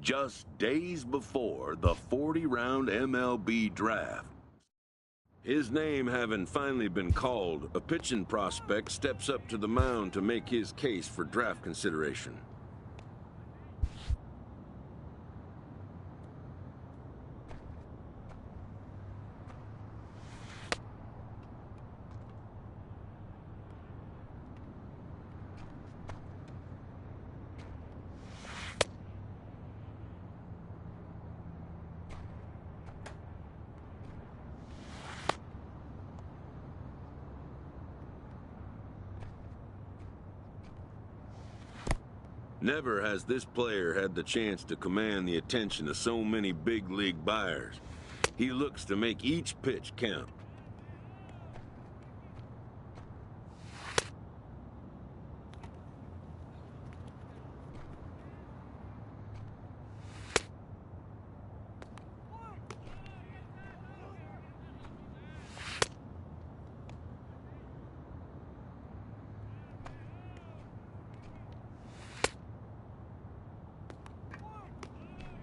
just days before the 40-round MLB draft. His name having finally been called, a pitching prospect steps up to the mound to make his case for draft consideration. Never has this player had the chance to command the attention of so many big league buyers. He looks to make each pitch count.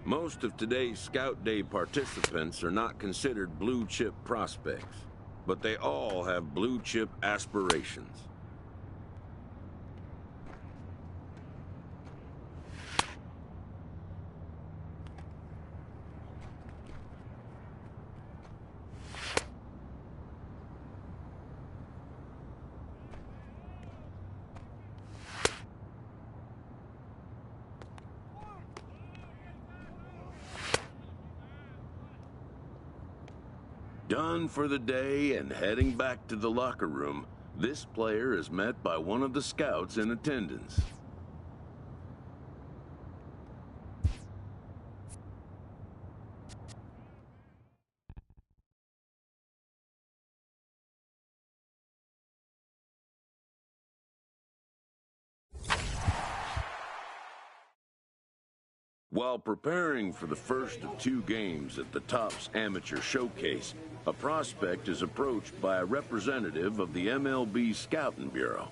Most of today's Scout Day participants are not considered blue-chip prospects, but they all have blue-chip aspirations. Done for the day and heading back to the locker room, this player is met by one of the scouts in attendance. While preparing for the first of 2 games at the Topps Amateur Showcase, a prospect is approached by a representative of the MLB Scouting Bureau.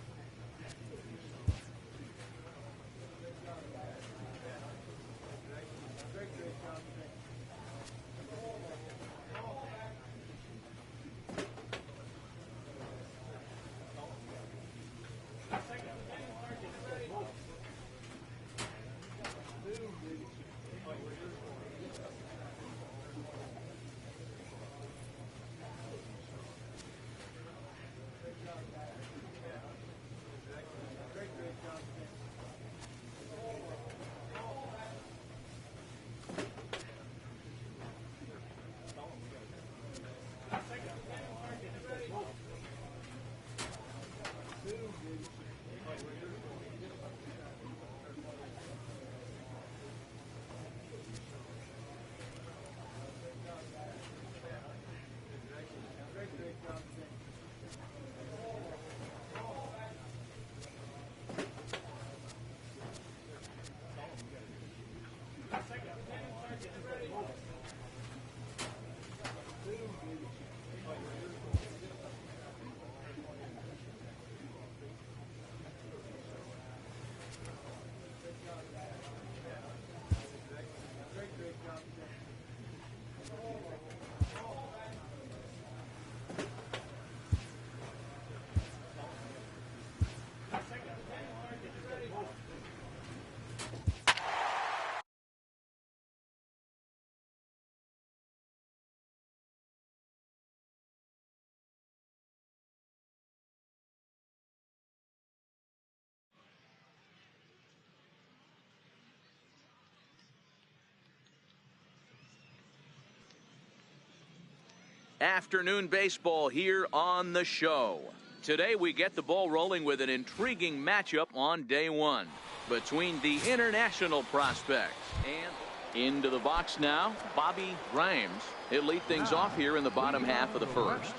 Afternoon baseball here on the show. Today we get the ball rolling with an intriguing matchup on day 1 between the international prospects. And into the box now, Bobby Grimes. He'll lead things off here in the bottom half of the first.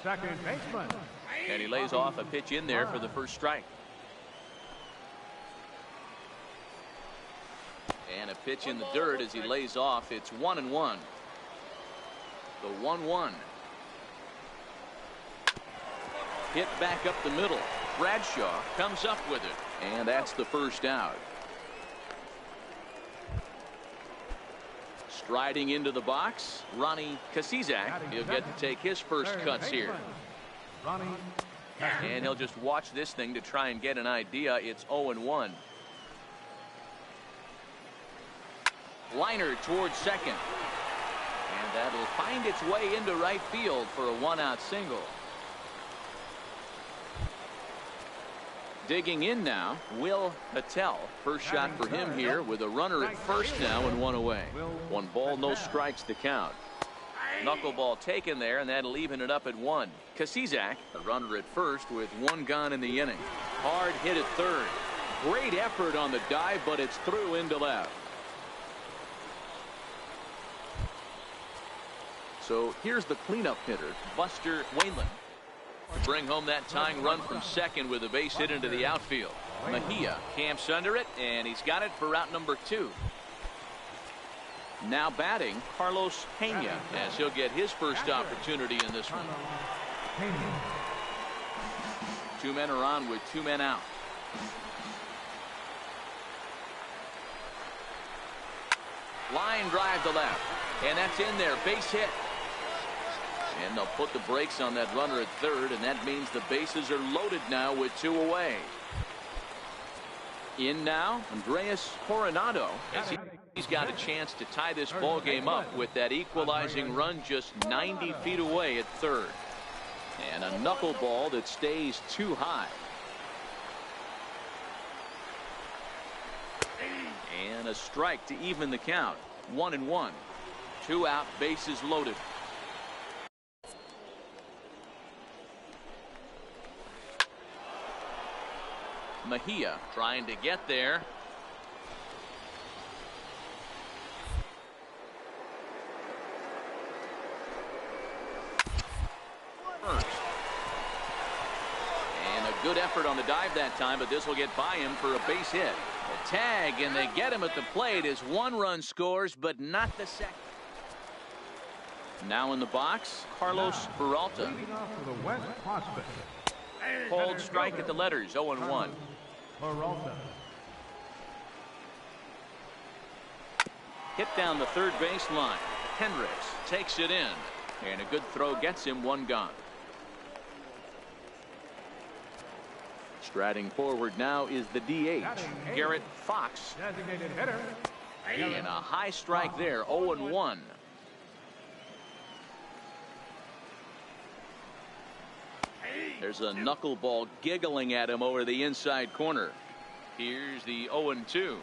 Second baseman. And he lays off a pitch in there for the first strike. And a pitch in the dirt as he lays off. It's 1-1. The 1-1. Hit back up the middle. Bradshaw comes up with it. And that's the first out. Striding into the box, Ronnie Kasizak. He'll get to take his first cuts here. And he'll just watch this thing to try and get an idea. It's 0-1. Liner towards second. And that'll find its way into right field for a one-out single. Digging in now, Will Patel. First shot for him here with a runner at first now and one away. 1 ball, no strikes to count. Knuckleball taken there, and that'll even it up at 1. Kasizak, a runner at first with 1 gone in the inning. Hard hit at third. Great effort on the dive, but it's through into left. So here's the cleanup hitter, Buster Whalen, to bring home that tying run from second with a base hit into the outfield. Mejia camps under it, and he's got it for out number 2. Now batting, Carlos Pena, as he'll get his first opportunity in this one. 2 men are on with 2 men out. Line drive to left, and that's in there, base hit. And they'll put the brakes on that runner at third, and that means the bases are loaded now with 2 away. In now, Andres Coronado, as he's got a chance to tie this ball game up with that equalizing run just 90 feet away at third. And a knuckleball that stays too high. And a strike to even the count. 1-1. 2 out, bases loaded. Mejia trying to get there. First. And a good effort on the dive that time, but this will get by him for a base hit. A tag, and they get him at the plate as 1 run scores, but not the second. Now in the box, Carlos Peralta. Cold strike at the letters, 0-1. Hit down the third baseline. Hendricks takes it in, and a good throw gets him 1 gone. Striding forward now is the DH, Garrett Fox. And a high strike there, 0-1. There's a knuckleball giggling at him over the inside corner. Here's the 0-2.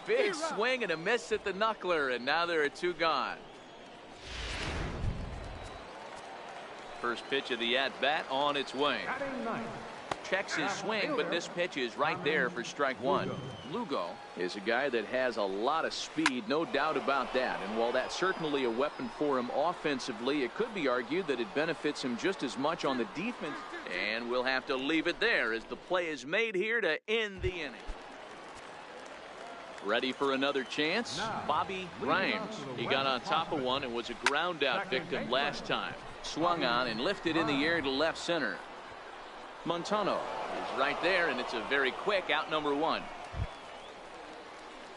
Big swing and a miss at the knuckler, and now there are 2 gone. First pitch of the at-bat on its way. Checks his swing, but this pitch is right there for strike 1. Lugo is a guy that has a lot of speed, no doubt about that. And while that's certainly a weapon for him offensively, it could be argued that it benefits him just as much on the defense. And we'll have to leave it there as the play is made here to end the inning. Ready for another chance? Bobby Grimes. He got on top of one and was a ground out victim last time. Swung on and lifted in the air to left center. Montano is right there, and it's a very quick out number 1.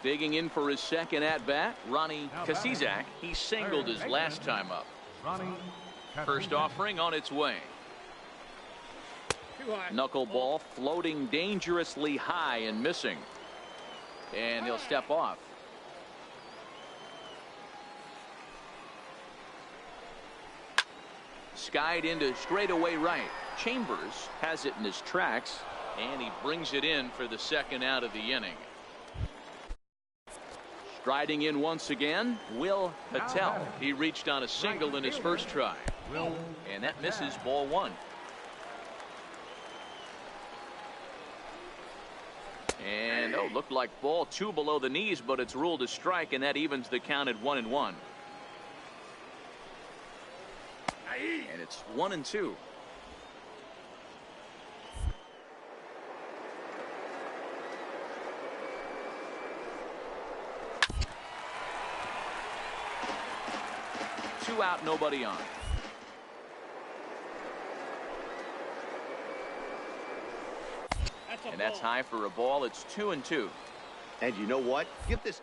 Digging in for his second at-bat, Ronnie Kasizak. He singled his last time up. First offering on its way. Knuckleball floating dangerously high and missing. And he'll step off. Skied into straightaway right. Chambers has it in his tracks, and he brings it in for the second out of the inning. Striding in once again, Will Patel. He reached on a single in his first try, and that misses ball 1. And looked like ball 2 below the knees, but it's ruled a strike, and that evens the count at 1-1. And it's 1-2. Two out, nobody on. And that's high for a ball. It's 2-2. And you know what? Give this.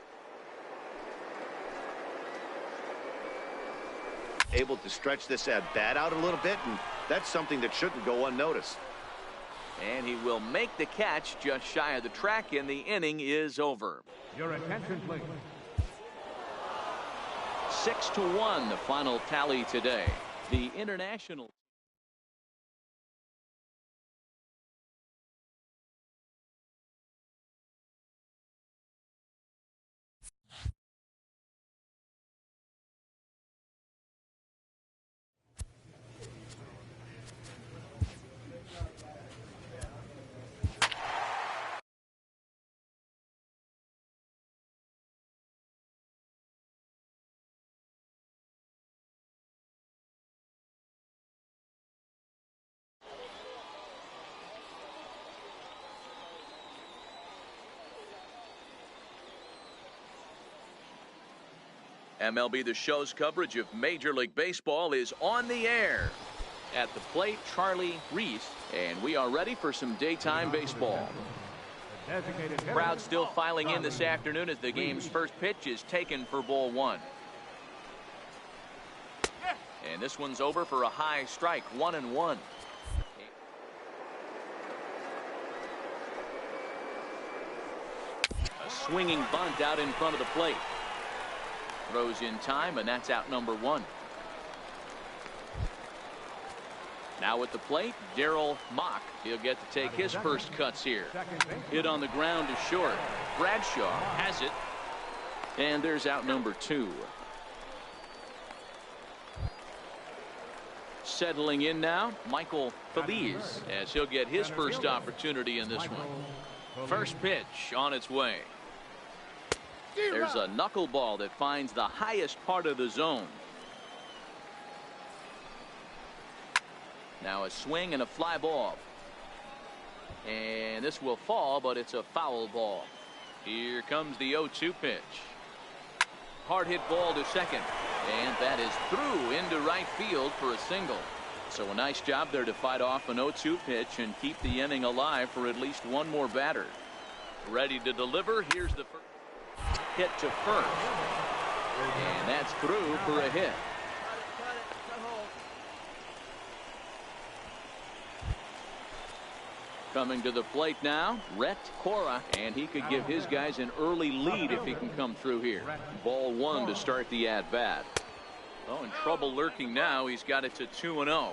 able to stretch this at-bat out a little bit, and that's something that shouldn't go unnoticed. And he will make the catch just shy of the track, and the inning is over. Your attention, please. 6-1, the final tally today. The international. MLB The Show's coverage of Major League Baseball is on the air. At the plate, Charlie Reese, and we are ready for some daytime baseball. Crowd still filing in this afternoon as the game's first pitch is taken for ball one. And this one's over for a high strike, 1-1. A swinging bunt out in front of the plate. Throws in time, and that's out number one. Now at the plate, Darryl Mock. He'll get to take his first cuts here. Hit on the ground to short. Bradshaw has it. And there's out number two. Settling in now, Michael Feliz, as he'll get his first opportunity in this one. First pitch on its way. There's a knuckleball that finds the highest part of the zone. Now a swing and a fly ball. And this will fall, but it's a foul ball. Here comes the 0-2 pitch. Hard hit ball to second. And that is through into right field for a single. So a nice job there to fight off an 0-2 pitch and keep the inning alive for at least one more batter. Ready to deliver. Here's the first hit to first. And that's through for a hit. Coming to the plate now, Rhett Cora, and he could give his guys an early lead if he can come through here. Ball one to start the at-bat. Oh, in trouble lurking now. He's got it to 2-0.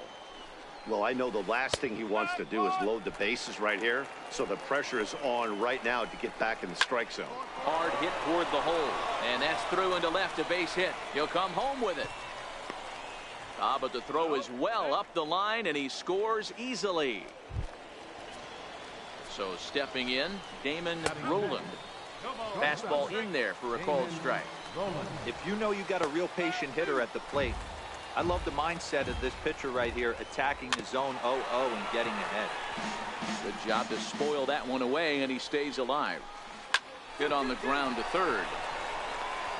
Well, I know the last thing he wants to do is load the bases right here, so the pressure is on right now to get back in the strike zone. Hard hit toward the hole, and that's through into left, a base hit. He'll come home with it. But the throw is well up the line, and he scores easily. So stepping in, Damon Roland. Fastball in there for a called strike. If you know you got a real patient hitter at the plate, I love the mindset of this pitcher right here, attacking the zone 0-0 and getting ahead. Good job to spoil that one away, and he stays alive. Hit on the ground to third.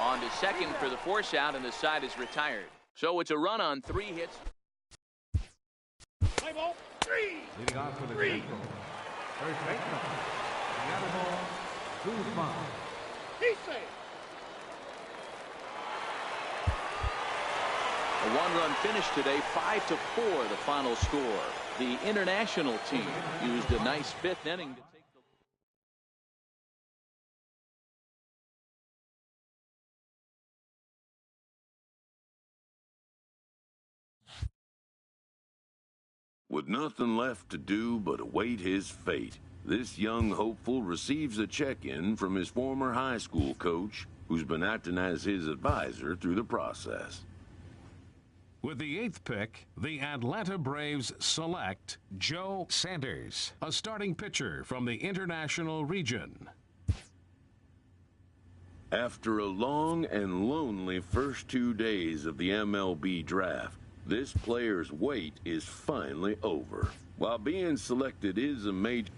On to second for the force out, and the side is retired. So it's a run on 3 hits. Leading off for the Central. First baseman, Guillermo Guzman. A one-run finish today, 5-4 the final score. The international team used a nice 5th inning to take the With nothing left to do but await his fate, this young hopeful receives a check-in from his former high school coach, who's been acting as his advisor through the process. With the 8th pick, the Atlanta Braves select Joe Sanders, a starting pitcher from the International Region. After a long and lonely first 2 days of the MLB draft, this player's wait is finally over. While being selected is a major...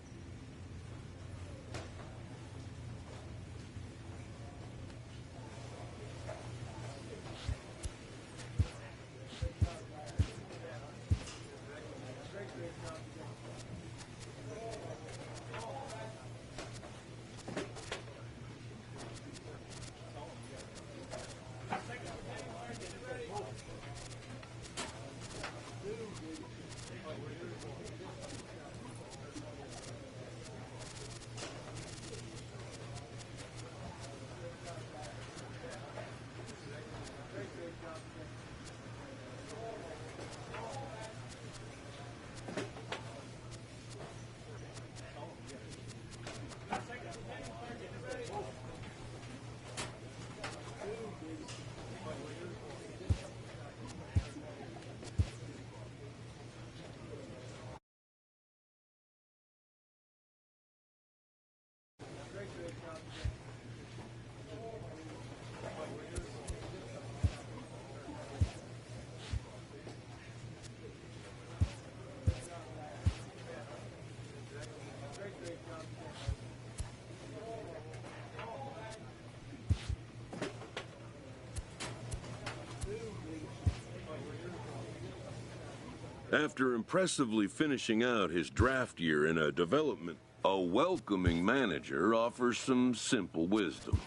After impressively finishing out his draft year in a development, a welcoming manager offers some simple wisdom.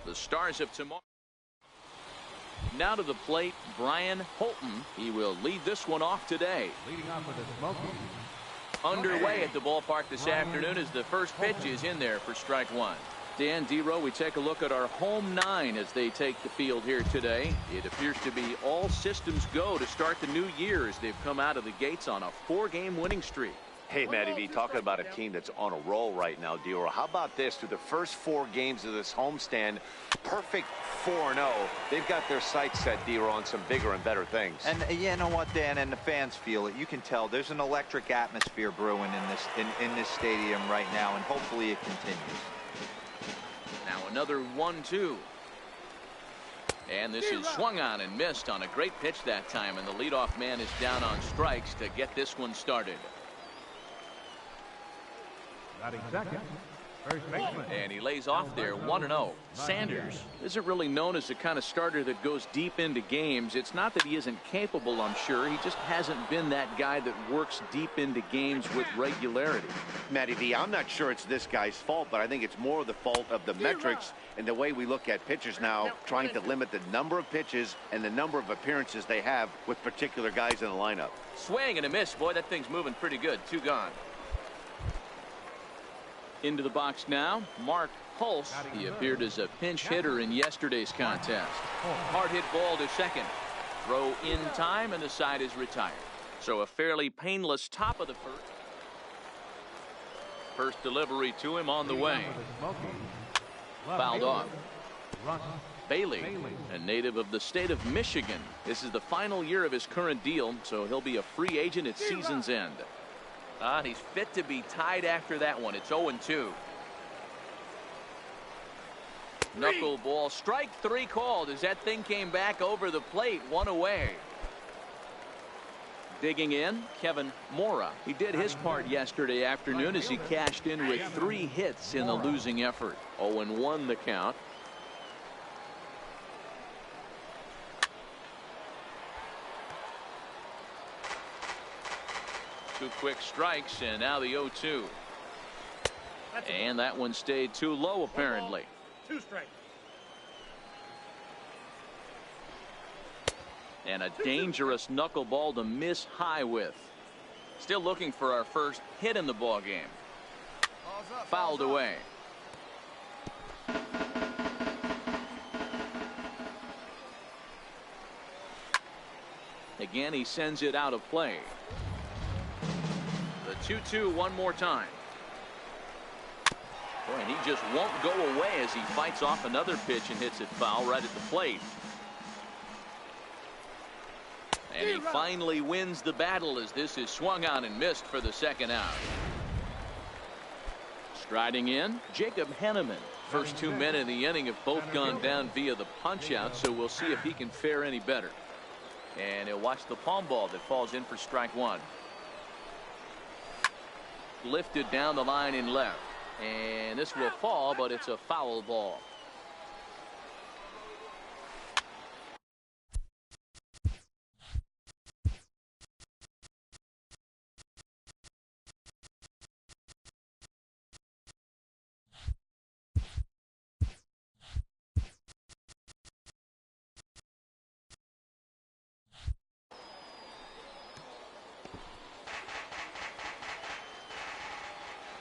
The Stars of tomorrow. Now to the plate, Brian Holton. He will lead this one off today. Leading off with the Smokies. Underway at the ballpark this afternoon as the first pitch is in there for strike one. Dan Dero, we take a look at our home nine as they take the field here today. It appears to be all systems go to start the new year as they've come out of the gates on a 4-game winning streak. Hey, Matty V, talking about a team that's on a roll right now, Dero. How about this? Through the first 4 games of this homestand, perfect 4-0. They've got their sights set, Dero, on some bigger and better things. And you know what, Dan, and the fans feel it. You can tell there's an electric atmosphere brewing in this stadium right now, and hopefully it continues. Now another 1-2. And this is swung on and missed on a great pitch that time, and the leadoff man is down on strikes to get this one started. Batting second, first baseman. And he lays off there 1-0. Sanders isn't really known as the kind of starter that goes deep into games. It's not that he isn't capable, I'm sure. He just hasn't been that guy that works deep into games with regularity. Matty V, I'm not sure it's this guy's fault, but I think it's more the fault of the metrics and the way we look at pitchers now, trying to limit the number of pitches and the number of appearances they have with particular guys in the lineup. Swing and a miss. Boy, that thing's moving pretty good. 2 gone. Into the box now, Mark Pulse. He appeared as a pinch hitter in yesterday's contest. Hard hit ball to second. Throw in time, and the side is retired. So a fairly painless top of the first. First delivery to him on the way. Fouled off. Bailey, a native of the state of Michigan. This is the final year of his current deal, so he'll be a free agent at season's end. He's fit to be tied after that one. It's 0-2. Knuckleball, strike 3 called as that thing came back over the plate, 1 away. Digging in, Kevin Mora. He did his part yesterday afternoon as he cashed in with 3 hits in the losing effort. 0-1 the count. Two quick strikes, and now the 0-2. And that one stayed too low, apparently. 2 strikes. And a dangerous knuckleball to miss high with. Still looking for our first hit in the ball game. Fouled away. Again, he sends it out of play. The 2-2 one more time. Boy, and he just won't go away as he fights off another pitch and hits it foul right at the plate. And he finally wins the battle as this is swung on and missed for the second out. Striding in, Jacob Henneman. First 2 men in the inning have both gone down via the punch out, so we'll see if he can fare any better. And he'll watch the palm ball that falls in for strike 1. Lifted down the line in left, and this will fall, but it's a foul ball.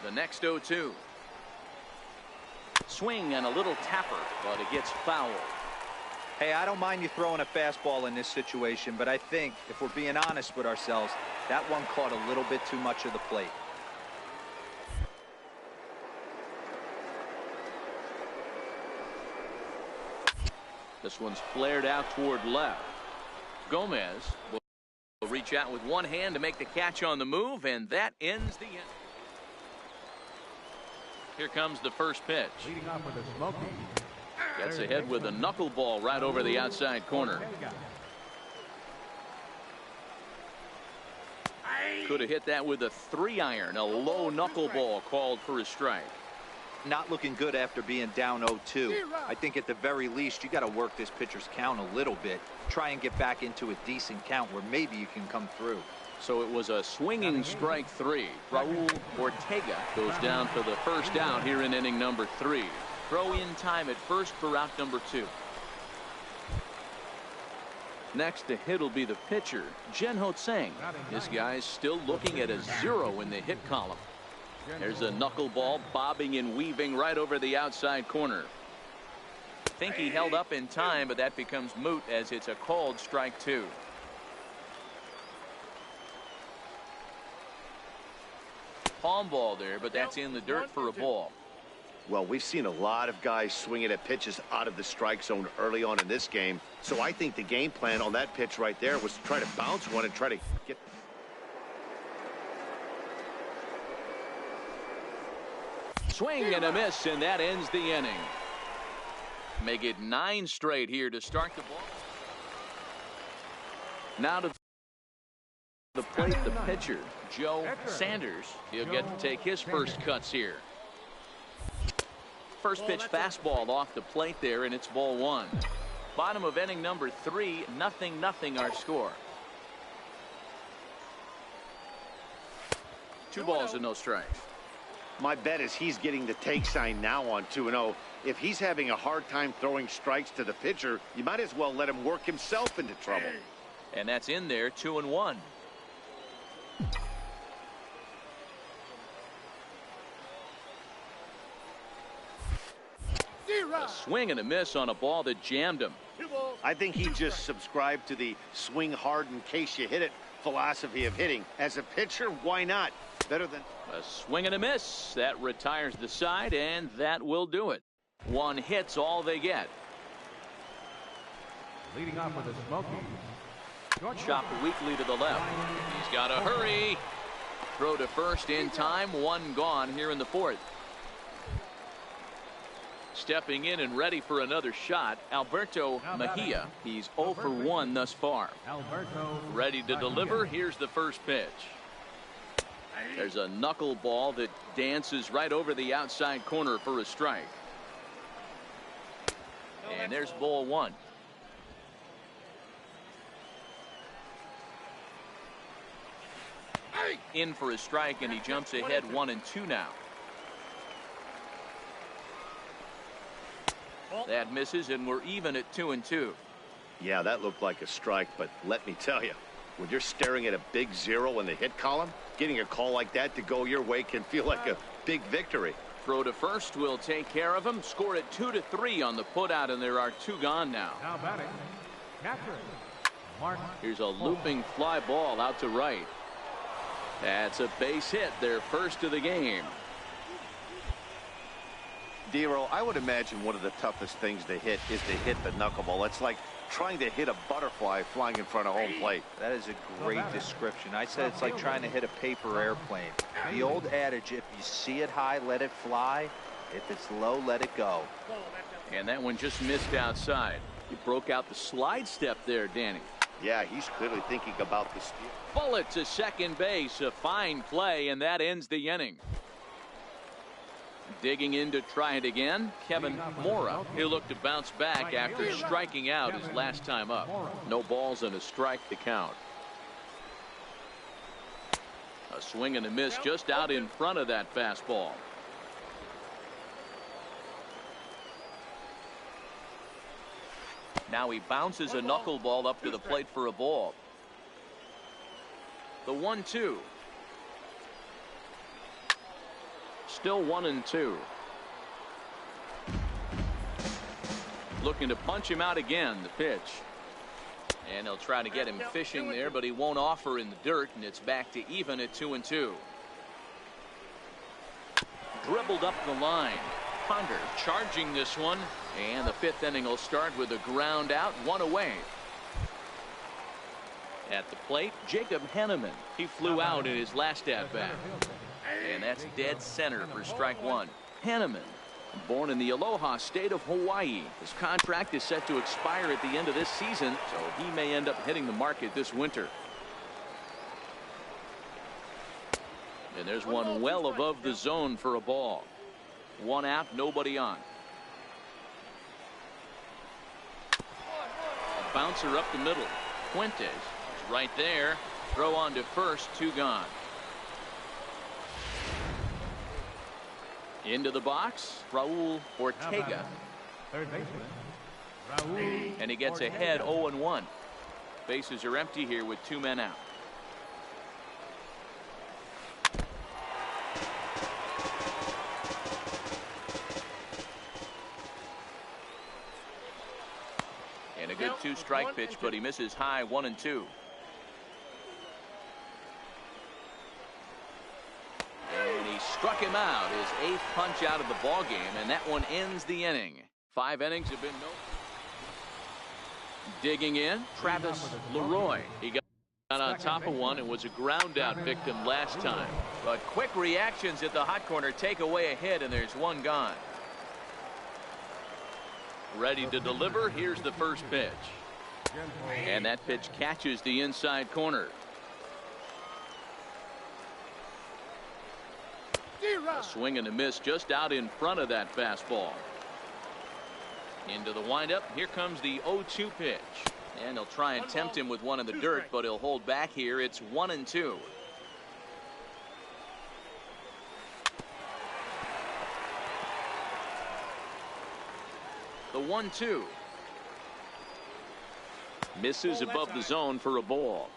The next 0-2. Swing and a little tapper, but it gets fouled. Hey, I don't mind you throwing a fastball in this situation, but I think if we're being honest with ourselves, that one caught a little bit too much of the plate. This one's flared out toward left. Gomez will He'll reach out with one hand to make the catch on the move, and that ends the inning. Here comes the first pitch. Leading off with a smoky. Gets ahead with a knuckleball right over the outside corner. Could have hit that with a 3-iron. A low knuckleball called for a strike. Not looking good after being down 0-2. I think at the very least you got to work this pitcher's count a little bit. Try and get back into a decent count where maybe you can come through. So it was a swinging strike 3. Raul Ortega goes down for the first out here in inning number 3. Throw in time at first for out number 2. Next to hit will be the pitcher, Jen-Ho Tseng. This guy's still looking at a 0 in the hit column. There's a knuckleball bobbing and weaving right over the outside corner. Think he held up in time, but that becomes moot as it's a called strike 2. Palm ball there, but that's in the dirt for a ball. Well, we've seen a lot of guys swinging at pitches out of the strike zone early on in this game. So I think the game plan on that pitch right there was to try to bounce one and try to get. Swing and a miss, and that ends the inning. Make it 9 straight here to start the ball. Now to the plate, the pitcher, Joe Sanders. He'll get to take his first cuts here. First pitch fastball off the plate there, and it's ball 1. Bottom of inning number 3, 0-0 our score. 2 balls and no strikes. My bet is he's getting the take sign now on 2-0. If he's having a hard time throwing strikes to the pitcher, you might as well let him work himself into trouble. And that's in there, 2-1. A swing and a miss on a ball that jammed him. I think he just subscribed to the swing hard in case you hit it philosophy of hitting. As a pitcher, why not? Better than a swing and a miss. That retires the side, and that will do it. 1 hit's all they get. Leading off with a smoky. Chopped weakly to the left. He's got to hurry. Throw to first in time. 1 gone here in the 4th. Stepping in and ready for another shot, Alberto Mejia. He's 0 for 1 thus far. Ready to deliver. Here's the first pitch. There's a knuckleball that dances right over the outside corner for a strike. And there's ball 1. In for a strike, and he jumps ahead 1-2 now. That misses, and we're even at 2-2. Yeah, that looked like a strike, but let me tell you, when you're staring at a big 0 in the hit column, getting a call like that to go your way can feel like a big victory. Throw to first will take care of him. Score at 2-3 on the putout, and there are 2 gone now. Now batting, catcher, Mark. Here's a looping fly ball out to right. That's a base hit, their first of the game. Dero, I would imagine one of the toughest things to hit is to hit the knuckleball. It's like trying to hit a butterfly flying in front of home plate. That is a great description. I said it's like trying to hit a paper airplane. The old adage, if you see it high, let it fly. If it's low, let it go. And that one just missed outside. You broke out the slide step there, Danny. Yeah, he's clearly thinking about the steal. Bullet to second base. A fine play, and that ends the inning. Digging in to try it again, Kevin Mora. He'll look to bounce back after striking out his last time up. No balls and a strike to count. A swing and a miss just out in front of that fastball. Now he bounces a knuckleball up to the plate for a ball. The 1-2. Still 1-2. Looking to punch him out again, the pitch. And they'll try to get him fishing there, but he won't offer in the dirt, and it's back to even at 2-2. Dribbled up the line. Ponder charging this one, and the 5th inning will start with a ground out, 1 away. At the plate, Jacob Henneman. He flew out in his last at-bat. And that's dead center for strike one. Henneman, born in the Aloha state of Hawaii. His contract is set to expire at the end of this season, so he may end up hitting the market this winter. And there's one well above the zone for a ball. One out, nobody on. Bouncer up the middle. Fuentes is right there. Throw on to first, two gone. Into the box, Raul Ortega. Third baseman, Raul. And he gets ahead 0-1. Bases are empty here with two men out. And a good two-strike pitch, but he misses high 1-2. And he struck him out, his 8th punch out of the ball game, and that one ends the inning. 5 innings have been no. Digging in, Travis Leroy. He got on top of one and was a ground out victim last time. But quick reactions at the hot corner take away a hit, and there's one gone. Ready to deliver. Here's the first pitch. And that pitch catches the inside corner. A swing and a miss just out in front of that fastball. Into the windup. Here comes the 0-2 pitch. And they'll try and tempt him with one in the dirt, but he'll hold back here. It's 1-2. The 1-2. Misses above the zone for a ball.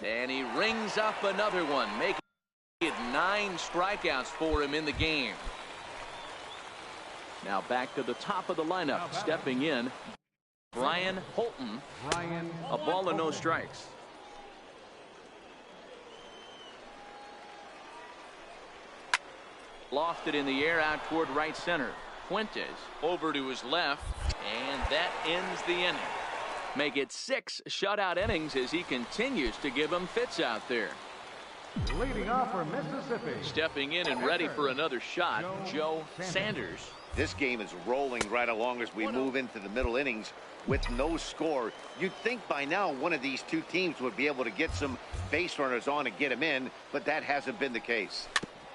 And he rings up another one, making it 9 strikeouts for him in the game. Now back to the top of the lineup, stepping in, Brian Holton. A ball and no strikes. Lofted in the air out toward right center. Fuentes over to his left, and that ends the inning. Make it 6 shutout innings as he continues to give them fits out there. Leading off for Mississippi. Stepping in and ready for another shot, Joe Sanders. This game is rolling right along as we move into the middle innings with no score. You'd think by now one of these two teams would be able to get some base runners on and get them in, but that hasn't been the case.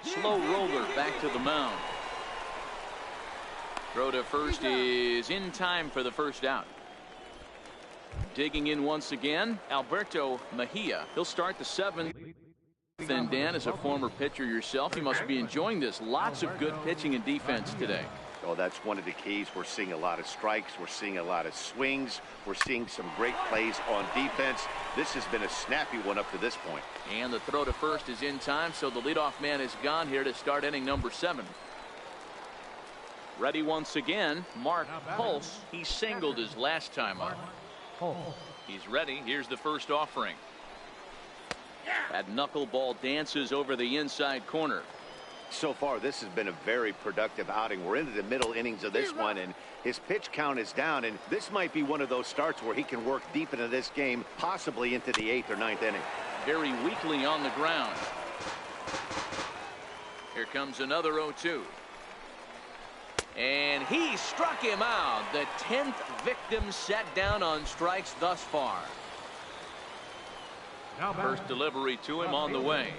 Slow roller back to the mound. Throw to first is in time for the first out. Digging in once again, Alberto Mejia. He'll start the 7th. And Dan, as a former pitcher yourself, you must be enjoying this. Lots of good pitching and defense today. Oh, that's one of the keys. We're seeing a lot of strikes. We're seeing a lot of swings. We're seeing some great plays on defense. This has been a snappy one up to this point. And the throw to first is in time, so the leadoff man is gone here to start inning number 7. Ready once again, Mark Pulse. He singled his last time up. He's ready. Here's the first offering. That knuckleball dances over the inside corner. So far, this has been a very productive outing. We're into the middle innings of this one, and his pitch count is down, and this might be one of those starts where he can work deep into this game, possibly into the 8th or 9th inning. Very weakly on the ground. Here comes another 0-2. And he struck him out. The 10th victim set down on strikes thus far. First delivery to him on the way.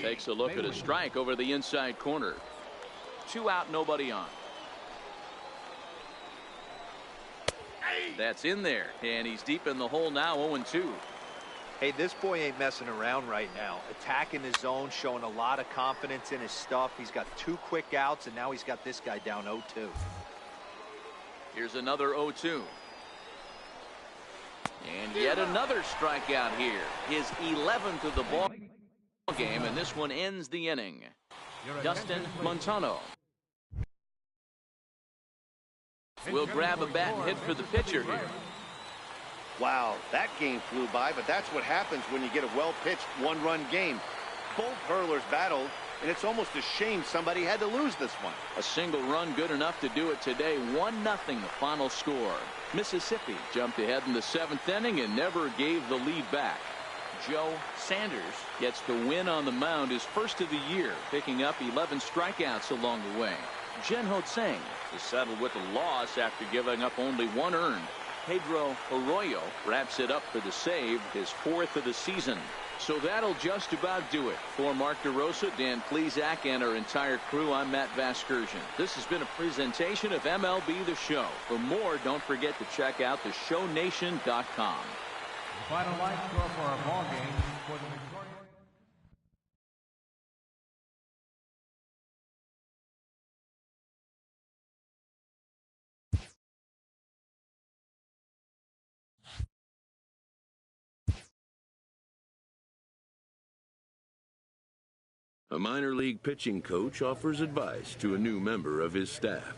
Takes a look at a strike over the inside corner. 2 out, nobody on. That's in there, and he's deep in the hole now, 0-2. Hey, this boy ain't messing around right now. Attacking his zone, showing a lot of confidence in his stuff. He's got 2 quick outs, and now he's got this guy down 0-2. Here's another 0-2. And yet another strikeout here. His 11th of the ball game, and this one ends the inning. Dustin Montano will grab a bat and hit for the pitcher here. Wow, that game flew by, but that's what happens when you get a well-pitched one-run game. Both hurlers battled, and it's almost a shame somebody had to lose this one. A single run good enough to do it today. 1-0 the final score. Mississippi jumped ahead in the 7th inning and never gave the lead back. Joe Sanders gets the win on the mound, his first of the year, picking up 11 strikeouts along the way. Jen Ho-Tseng is settled with a loss after giving up only 1 earned. Pedro Arroyo wraps it up for the save, his 4th of the season. So that'll just about do it. For Mark DeRosa, Dan Plesac, and our entire crew, I'm Matt Vasgersian. This has been a presentation of MLB The Show. For more, don't forget to check out theshownation.com. The final line score for our ball game for the Victoria. A minor league pitching coach offers advice to a new member of his staff.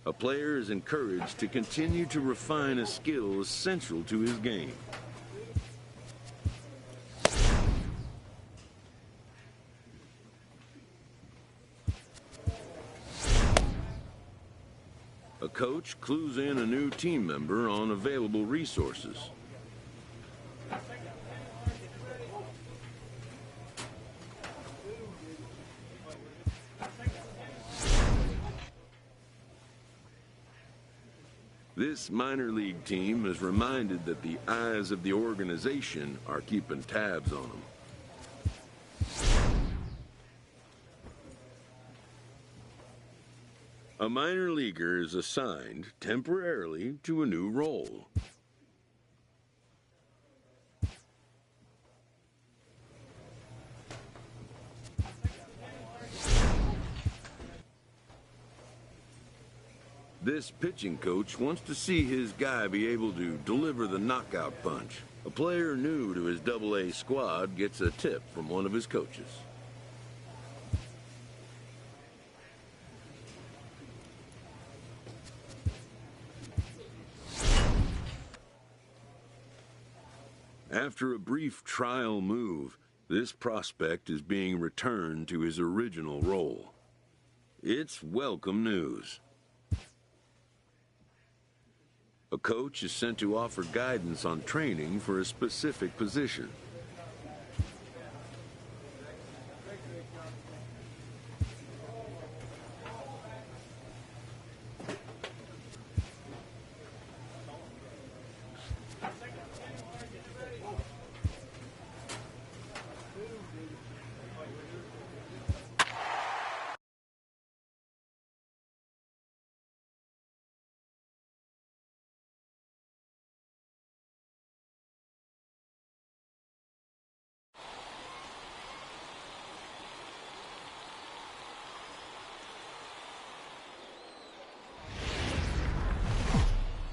A player is encouraged to continue to refine a skill essential to his game. A coach clues in a new team member on available resources. This minor league team is reminded that the eyes of the organization are keeping tabs on them. A minor leaguer is assigned temporarily to a new role. This pitching coach wants to see his guy be able to deliver the knockout punch. A player new to his Double-A squad gets a tip from one of his coaches. After a brief trial move, this prospect is being returned to his original role. It's welcome news. A coach is sent to offer guidance on training for a specific position.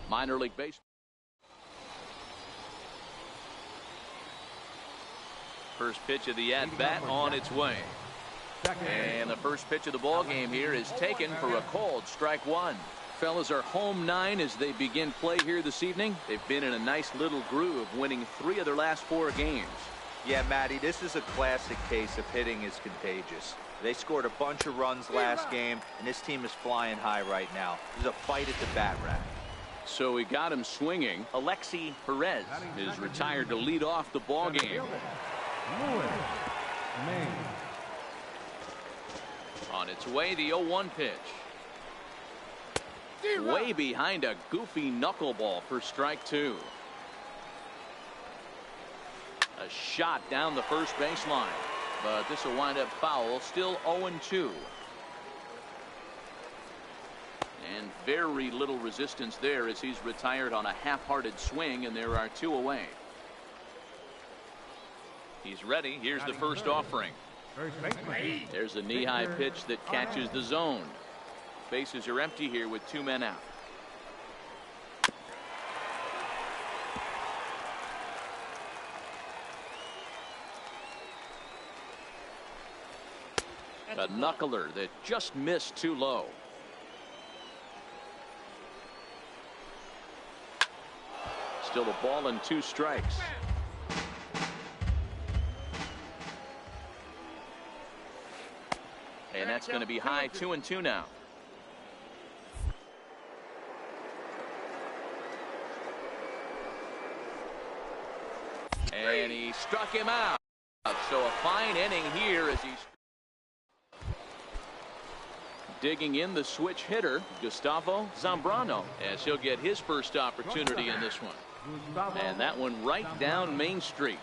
Minor league baseball. First pitch of the at-bat on its way. And the first pitch of the ball game here is taken for a called strike one. Fellas are home 9 as they begin play here this evening. They've been in a nice little groove, winning 3 of their last 4 games. Yeah, Matty, this is a classic case of hitting is contagious. They scored a bunch of runs last game, and this team is flying high right now. There's a fight at the bat rack. So he got him swinging. Alexi Perez is retired to lead off the ball game. On its way, the 0-1 pitch. Way behind a goofy knuckleball for strike two. A shot down the first baseline, but this will wind up foul. Still 0-2. And very little resistance there as he's retired on a half-hearted swing, and there are two away. He's ready. Here's the first offering. There's a knee-high pitch that catches the zone. Bases are empty here with two men out. A knuckler that just missed too low. Still a ball and two strikes. And that's going to be high. 2-2 now. And he struck him out. So a fine inning here as he's digging in the switch hitter, Gustavo Zambrano, as he'll get his first opportunity in this one. And that one right down Main Street.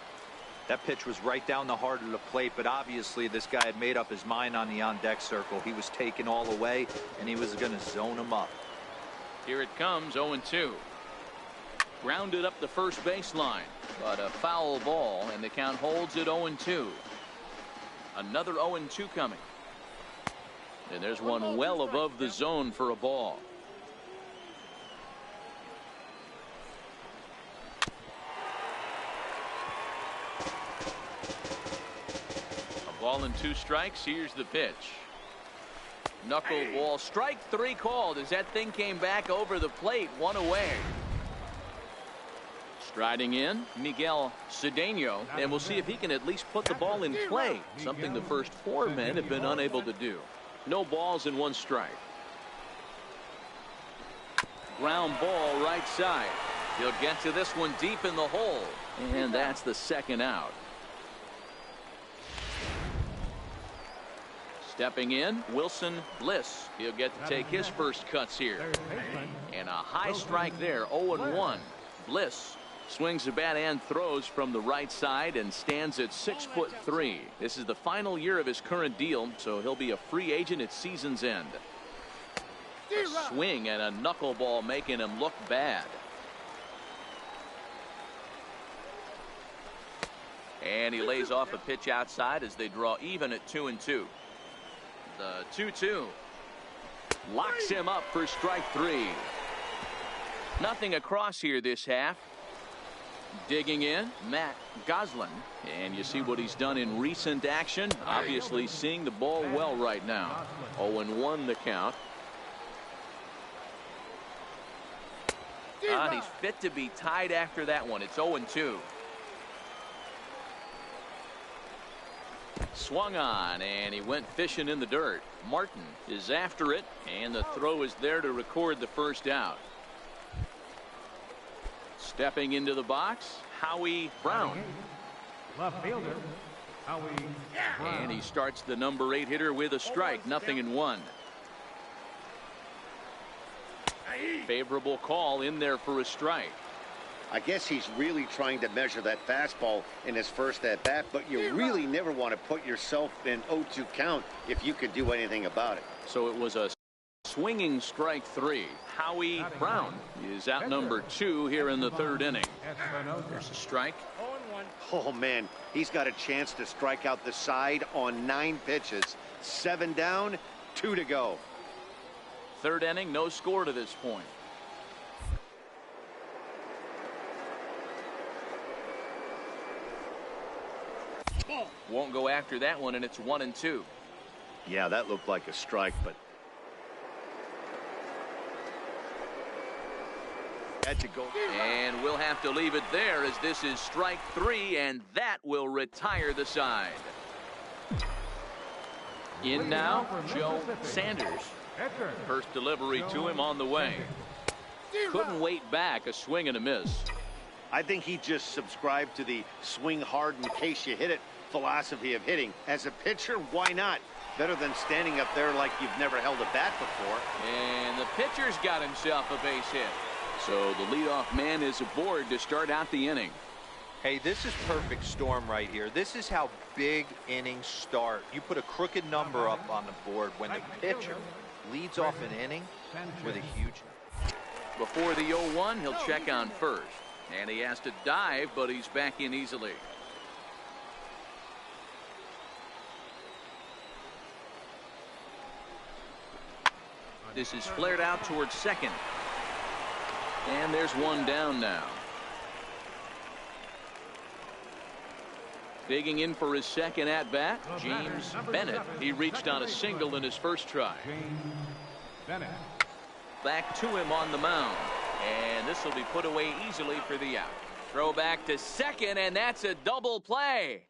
That pitch was right down the heart of the plate, but obviously this guy had made up his mind on the on-deck circle. He was taken all away, and he was going to zone him up. Here it comes, 0-2. Grounded up the first baseline, but a foul ball, and the count holds at 0-2. Another 0-2 coming. And there's one well above the zone for a ball. A ball and two strikes. Here's the pitch. Knuckleball, strike three called as that thing came back over the plate, one away. Striding in, Miguel Cedeno, and we'll see if he can at least put the ball in play, something the first four men have been unable to do. No balls and one strike. Ground ball right side. He'll get to this one deep in the hole, and that's the second out. Stepping in, Wilson Bliss. He'll get to take his first cuts here. And a high strike there, 0-1. Bliss swings the bat and throws from the right side and stands at 6'3". This is the final year of his current deal, so he'll be a free agent at season's end. A swing and a knuckleball making him look bad. And he lays off a pitch outside as they draw even at 2-2. The 2-2 locks him up for strike three. Nothing across here this half. Digging in, Matt Goslin, and you see what he's done in recent action. Obviously seeing the ball well right now. 0-1 the count. He's fit to be tied after that one. It's 0-2. Swung on, and he went fishing in the dirt. Martin is after it, and the throw is there to record the first out. Stepping into the box, Howie Brown. Left fielder, Howie Brown. And he starts the number 8 hitter with a strike, 0-1. Favorable call in there for a strike. I guess he's really trying to measure that fastball in his first at bat, but you really never want to put yourself in 0-2 count if you can do anything about it. So it was a swinging strike three. Howie Brown is out number 2 here in the third inning. There's a strike. Oh man, he's got a chance to strike out the side on 9 pitches. 7 down, 2 to go. Third inning, no score to this point. Won't go after that one, and it's 1-2. Yeah, that looked like a strike, but had to go. And we'll have to leave it there as this is strike 3, and that will retire the side. In now, Joe Sanders. First delivery to him on the way. Couldn't wait back, a swing and a miss. I think he just subscribed to the swing hard in case you hit it philosophy of hitting. As a pitcher, why not? Better than standing up there like you've never held a bat before. And the pitcher's got himself a base hit. So the leadoff man is aboard to start out the inning. Hey, this is perfect storm right here. This is how big innings start. You put a crooked number up on the board when the pitcher leads off an inning with a huge... Before the 0-1, he'll check on first. And he has to dive, but he's back in easily. This is flared out towards second. And there's one down now. Digging in for his second at-bat, James Bennett. He reached on a single in his first try. Back to him on the mound. And this will be put away easily for the out. Throw back to second, and that's a double play.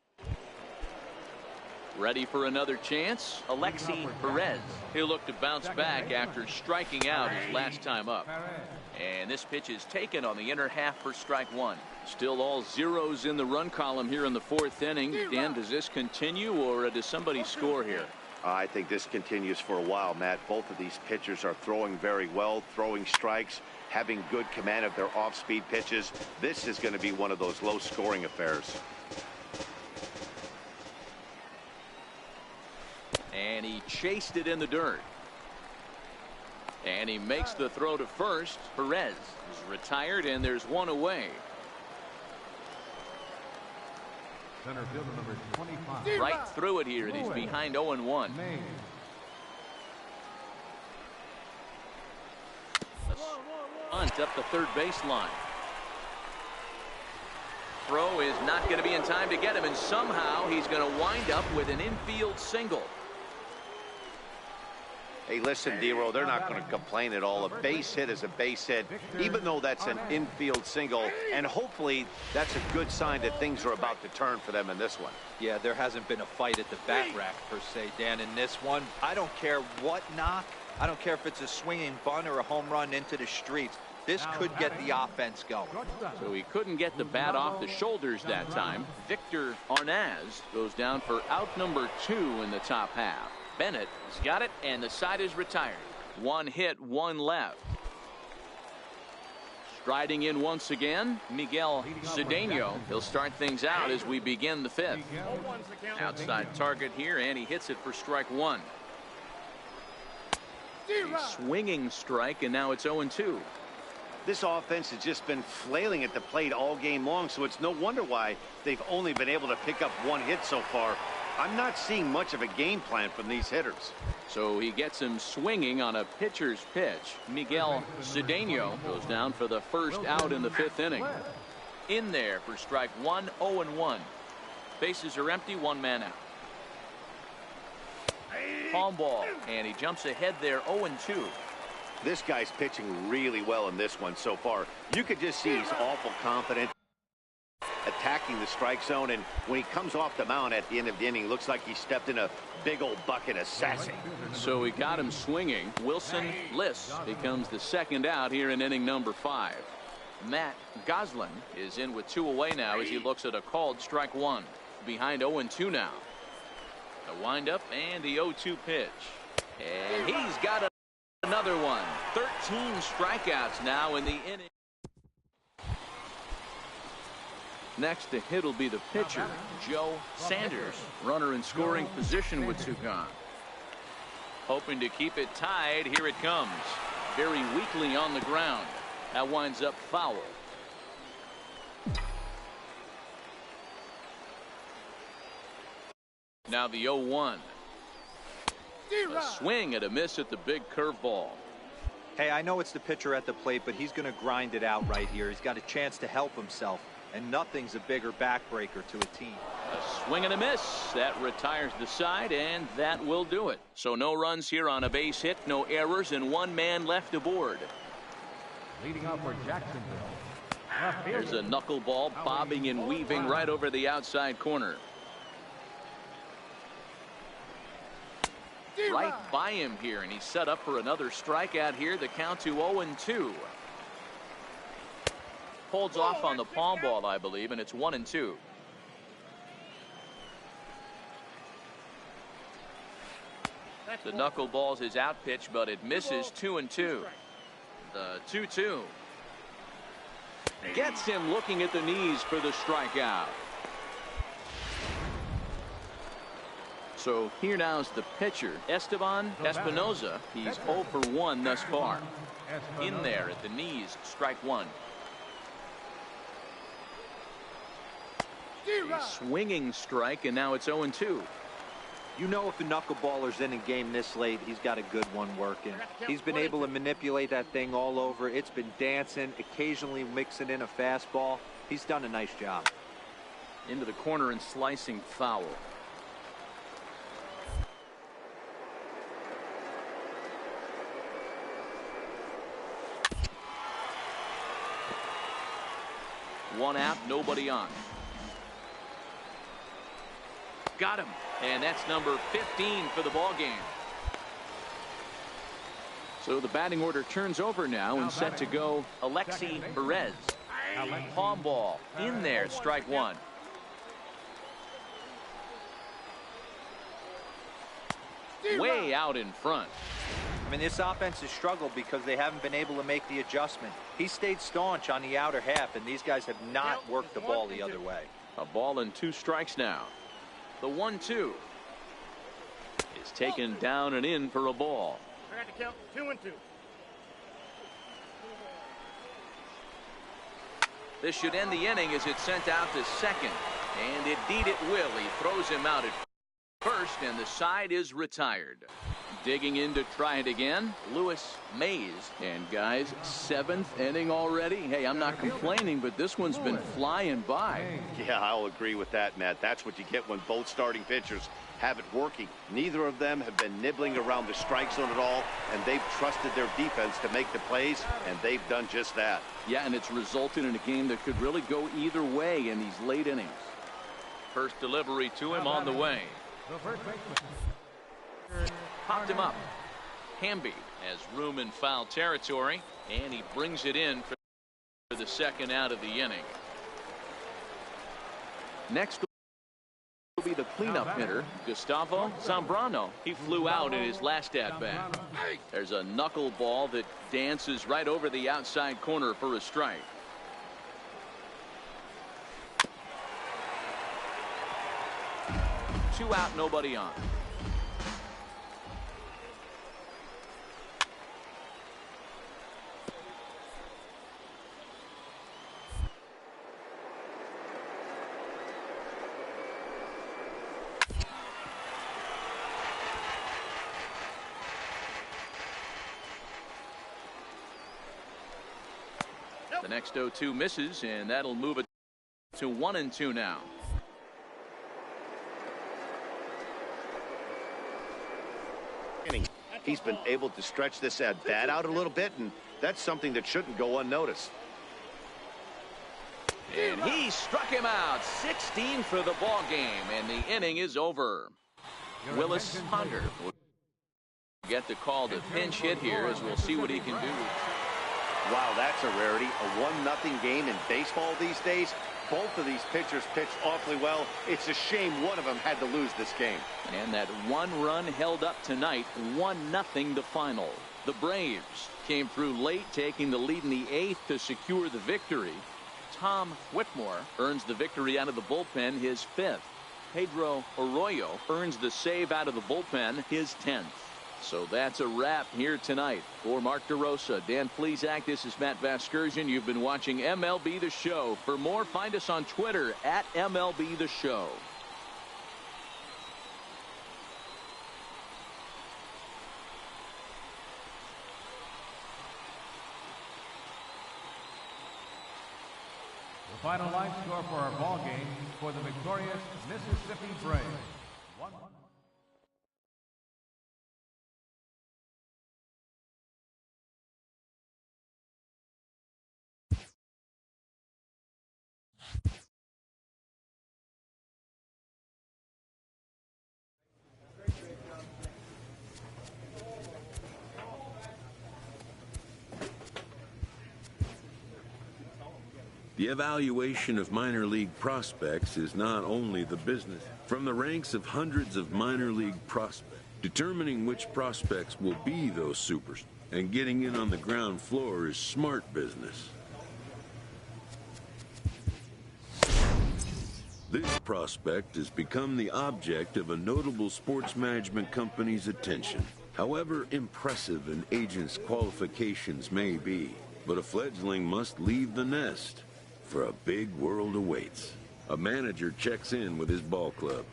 Ready for another chance? Alexi Perez. He'll look to bounce back after striking out his last time up. And this pitch is taken on the inner half for strike one. Still all zeros in the run column here in the fourth inning. Dan, does this continue, or does somebody score here? I think this continues for a while, Matt. Both of these pitchers are throwing very well, throwing strikes, having good command of their off-speed pitches. This is going to be one of those low-scoring affairs. And he chased it in the dirt. And he makes the throw to first. Perez is retired, and there's one away. Center fielder number 25. Right through it here, and he's behind 0-1. Bunt up the third baseline. Throw is not going to be in time to get him, and somehow he's going to wind up with an infield single. Hey, listen, Dero, they're not going to complain at all. A base hit is a base hit, even though that's an infield single. And hopefully that's a good sign that things are about to turn for them in this one. Yeah, there hasn't been a fight at the bat rack, per se, Dan, in this one. I don't care what knock. I don't care if it's a swinging bunt or a home run into the streets. This could get the offense going. So he couldn't get the bat off the shoulders that time. Victor Arnaz goes down for out number 2 in the top half. Bennett has got it, and the side is retired. One hit, one left. Striding in once again, Miguel Cedeno. He'll start things out as we begin the fifth. Outside target here, and he hits it for strike one. A swinging strike, and now it's 0-2. This offense has just been flailing at the plate all game long, so it's no wonder why they've only been able to pick up one hit so far. I'm not seeing much of a game plan from these hitters. So he gets him swinging on a pitcher's pitch. Miguel Cedeno goes down for the first out in the fifth inning. In there for strike one, 0-1. Bases are empty, one man out. Palm ball, and he jumps ahead there, 0-2. This guy's pitching really well in this one so far. You could just see he's awful confident, attacking the strike zone, and when he comes off the mound at the end of the inning, looks like he stepped in a big old bucket of sassy. So he got him swinging. Wilson Liss becomes the second out here in inning number 5. Matt Goslin is in with 2 away now as he looks at a called strike one. Behind 0-2 now. The windup and the 0-2 pitch. And he's got another one. 13 strikeouts now in the inning. Next to hit will be the pitcher, Joe Sanders. Runner in scoring position with 2 gone. Hoping to keep it tied. Here it comes. Very weakly on the ground. That winds up foul. Now the 0-1. A swing and a miss at the big curveball. Hey, I know it's the pitcher at the plate, but he's going to grind it out right here. He's got a chance to help himself. And nothing's a bigger backbreaker to a team. A swing and a miss. That retires the side, and that will do it. So no runs here on a base hit, no errors, and 1 man left aboard. Leading off for Jacksonville. There's a knuckleball bobbing and weaving right over the outside corner. right by him here, and he's set up for another strikeout here. The count to 0-2. Holds off on the palm ball, I believe, and it's 1-2. The knuckleballs his out pitch, but it misses. 2-2. The 2-2. Gets him looking at the knees for the strikeout. So here now is the pitcher, Esteban Espinoza. He's 0 for 1 thus far. In there at the knees, strike one. A swinging strike, and now it's 0-2. You know, if the knuckleballer's in a game this late, he's got a good one working. He's been able to manipulate that thing all over. It's been dancing, occasionally mixing in a fastball. He's done a nice job. Into the corner and slicing foul. One out, nobody on. Got him. And that's number 15 for the ball game. So the batting order turns over now and set to go Alexi Perez. Palm ball in there, strike one. Way out in front. I mean, this offense has struggled because they haven't been able to make the adjustment. He stayed staunch on the outer half, and these guys have not worked the ball the other way. A ball and 2 strikes now. The 1-2 is taken down and in for a ball. I got to count 2-2. This should end the inning as it's sent out to second. And indeed it will. He throws him out at first, and the side is retired. Digging in to try it again, Lewis Mays. And guys, 7th inning already. Hey, I'm not complaining, but this one's been flying by. Yeah, I'll agree with that, Matt. That's what you get when both starting pitchers have it working. Neither of them have been nibbling around the strike zone at all, and they've trusted their defense to make the plays, and they've done just that. Yeah, and it's resulted in a game that could really go either way in these late innings. First delivery to him on the way. The first baseman. Popped him up. Hamby has room in foul territory, and he brings it in for the second out of the inning. Next will be the cleanup hitter, Gustavo Zambrano. He flew out in his last at-bat. There's a knuckleball that dances right over the outside corner for a strike. Two out, nobody on. The next 0-2 misses, and that'll move it to 1-2 now. He's been able to stretch this at bat out a little bit, and that's something that shouldn't go unnoticed. And he struck him out. 16 for the ball game, and the inning is over. Willis Ponder will get the call to pinch hit here, as we'll see what he can do. Wow, that's a rarity. A 1-0 game in baseball these days. Both of these pitchers pitched awfully well. It's a shame one of them had to lose this game. And that one run held up tonight, 1-0 the final. The Braves came through late, taking the lead in the 8th to secure the victory. Tom Whitmore earns the victory out of the bullpen, his 5th. Pedro Arroyo earns the save out of the bullpen, his 10th. So that's a wrap here tonight. For Mark DeRosa, Dan Plesac, this is Matt Vasgersian. You've been watching MLB The Show. For more, find us on Twitter at MLB The Show. The final line score for our ball game for the victorious Mississippi Braves. 1-1. The evaluation of minor league prospects is not only the business. From the ranks of hundreds of minor league prospects, determining which prospects will be those supers and getting in on the ground floor is smart business. This prospect has become the object of a notable sports management company's attention. However impressive an agent's qualifications may be, but a fledgling must leave the nest, for a big world awaits. A manager checks in with his ball club.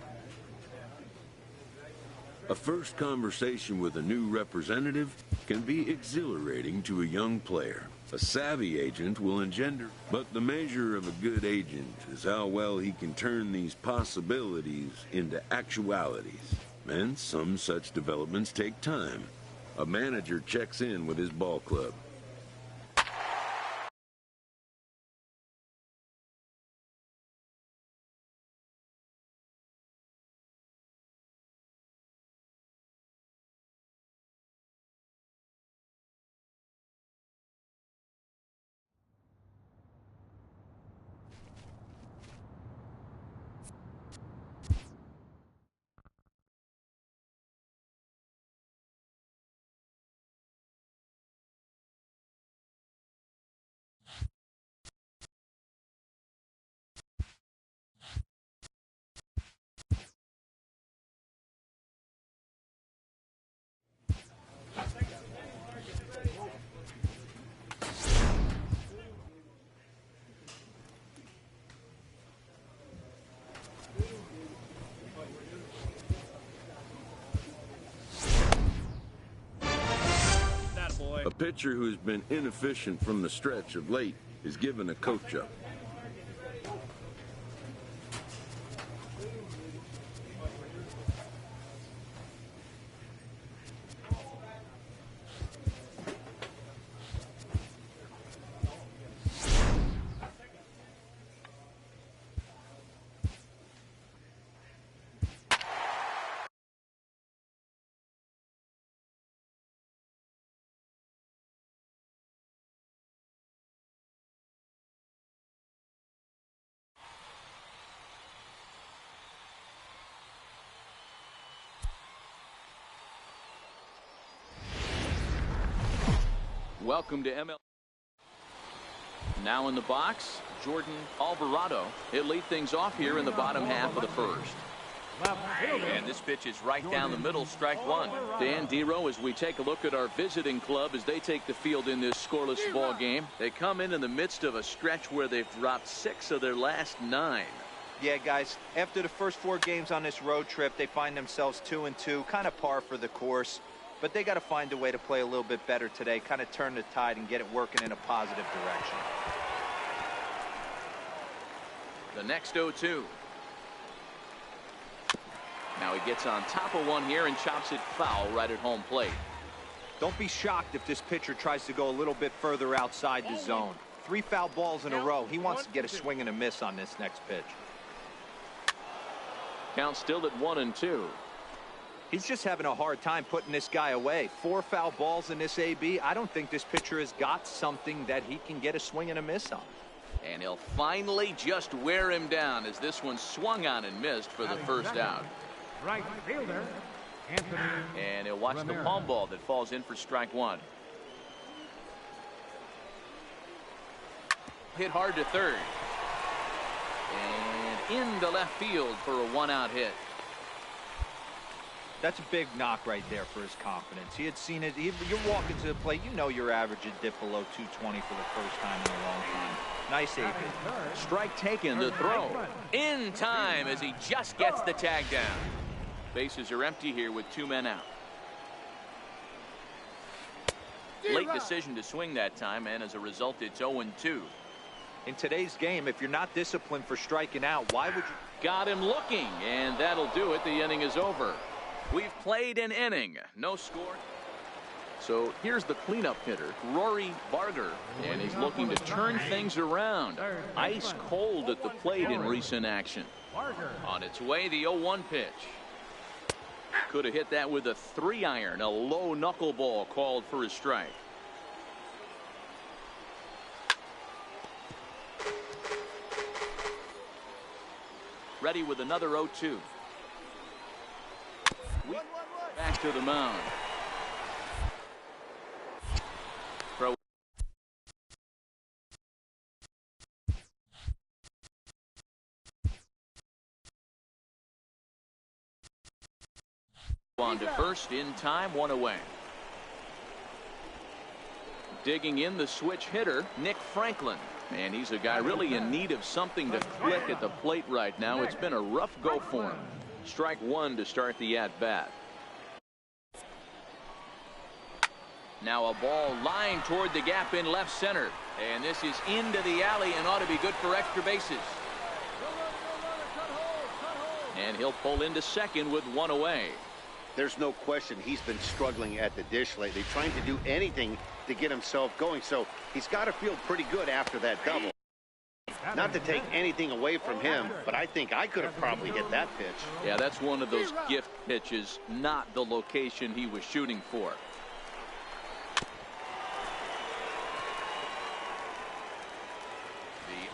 A first conversation with a new representative can be exhilarating to a young player. A savvy agent will engender, but the measure of a good agent is how well he can turn these possibilities into actualities. And some such developments take time. A manager checks in with his ball club. A pitcher who's been inefficient from the stretch of late is given a coach-up. Welcome to ML. Now in the box, Jordan Alvarado. He'll lead things off here in the bottom half of the first. And this pitch is right down the middle, strike one. Dan Dero, as we take a look at our visiting club as they take the field in this scoreless ball game. They come in the midst of a stretch where they've dropped 6 of their last 9. Yeah, guys, after the first 4 games on this road trip, they find themselves 2-2, kind of par for the course. But they got to find a way to play a little bit better today, kind of turn the tide and get it working in a positive direction. The next 0-2. Now he gets on top of one here and chops it foul right at home plate. Don't be shocked if this pitcher tries to go a little bit further outside the zone. 3 foul balls in a row. He wants to get a swing and a miss on this next pitch. Count still at 1-2. He's just having a hard time putting this guy away. 4 foul balls in this AB. I don't think this pitcher has got something that he can get a swing and a miss on. And he'll finally just wear him down as this one swung on and missed for the first out. Right fielder, Anthony. And he'll watch the palm ball that falls in for strike one. Hit hard to third. And into left field for a 1-out hit. That's a big knock right there for his confidence. He had seen it. You're walking to the plate. You know your average would dip below 220 for the first time in a long time. Nice AP. Strike taken, the throw. In time as he just gets the tag down. Bases are empty here with 2 men out. Late decision to swing that time, and as a result, it's 0-2. In today's game, if you're not disciplined for striking out, why would you? Got him looking, and that'll do it. The inning is over. We've played an inning. No score. So here's the cleanup hitter, Rory Barger, and he's looking to turn things around. Ice cold at the plate in recent action. On its way, the 0-1 pitch. Could have hit that with a 3-iron, a low knuckleball called for a strike. ready with another 0-2. Back to the mound. Throw. On to first in time, one away. Digging in the switch hitter, Nick Franklin. And he's a guy really in need of something to click at the plate right now. It's been a rough go for him. Strike one to start the at-bat. Now a ball lined toward the gap in left center. And this is into the alley and ought to be good for extra bases. And he'll pull into second with one away. There's no question he's been struggling at the dish lately, trying to do anything to get himself going. So he's got to feel pretty good after that double. Not to take anything away from him, but I think I could have probably hit that pitch. Yeah, that's one of those gift pitches, not the location he was shooting for.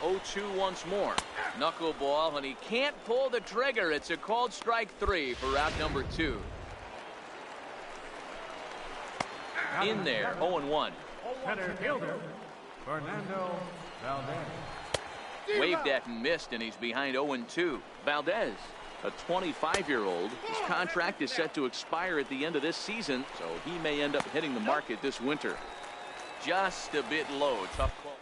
The 0-2 once more. Knuckleball, and he can't pull the trigger. It's a called strike three for out number 2. In there, 0-1. Center fielder, Fernando Valdez. Waved at and missed, and he's behind 0-2. Valdez, a 25-year-old. His contract is set to expire at the end of this season, so he may end up hitting the market this winter. Just a bit low. Tough call.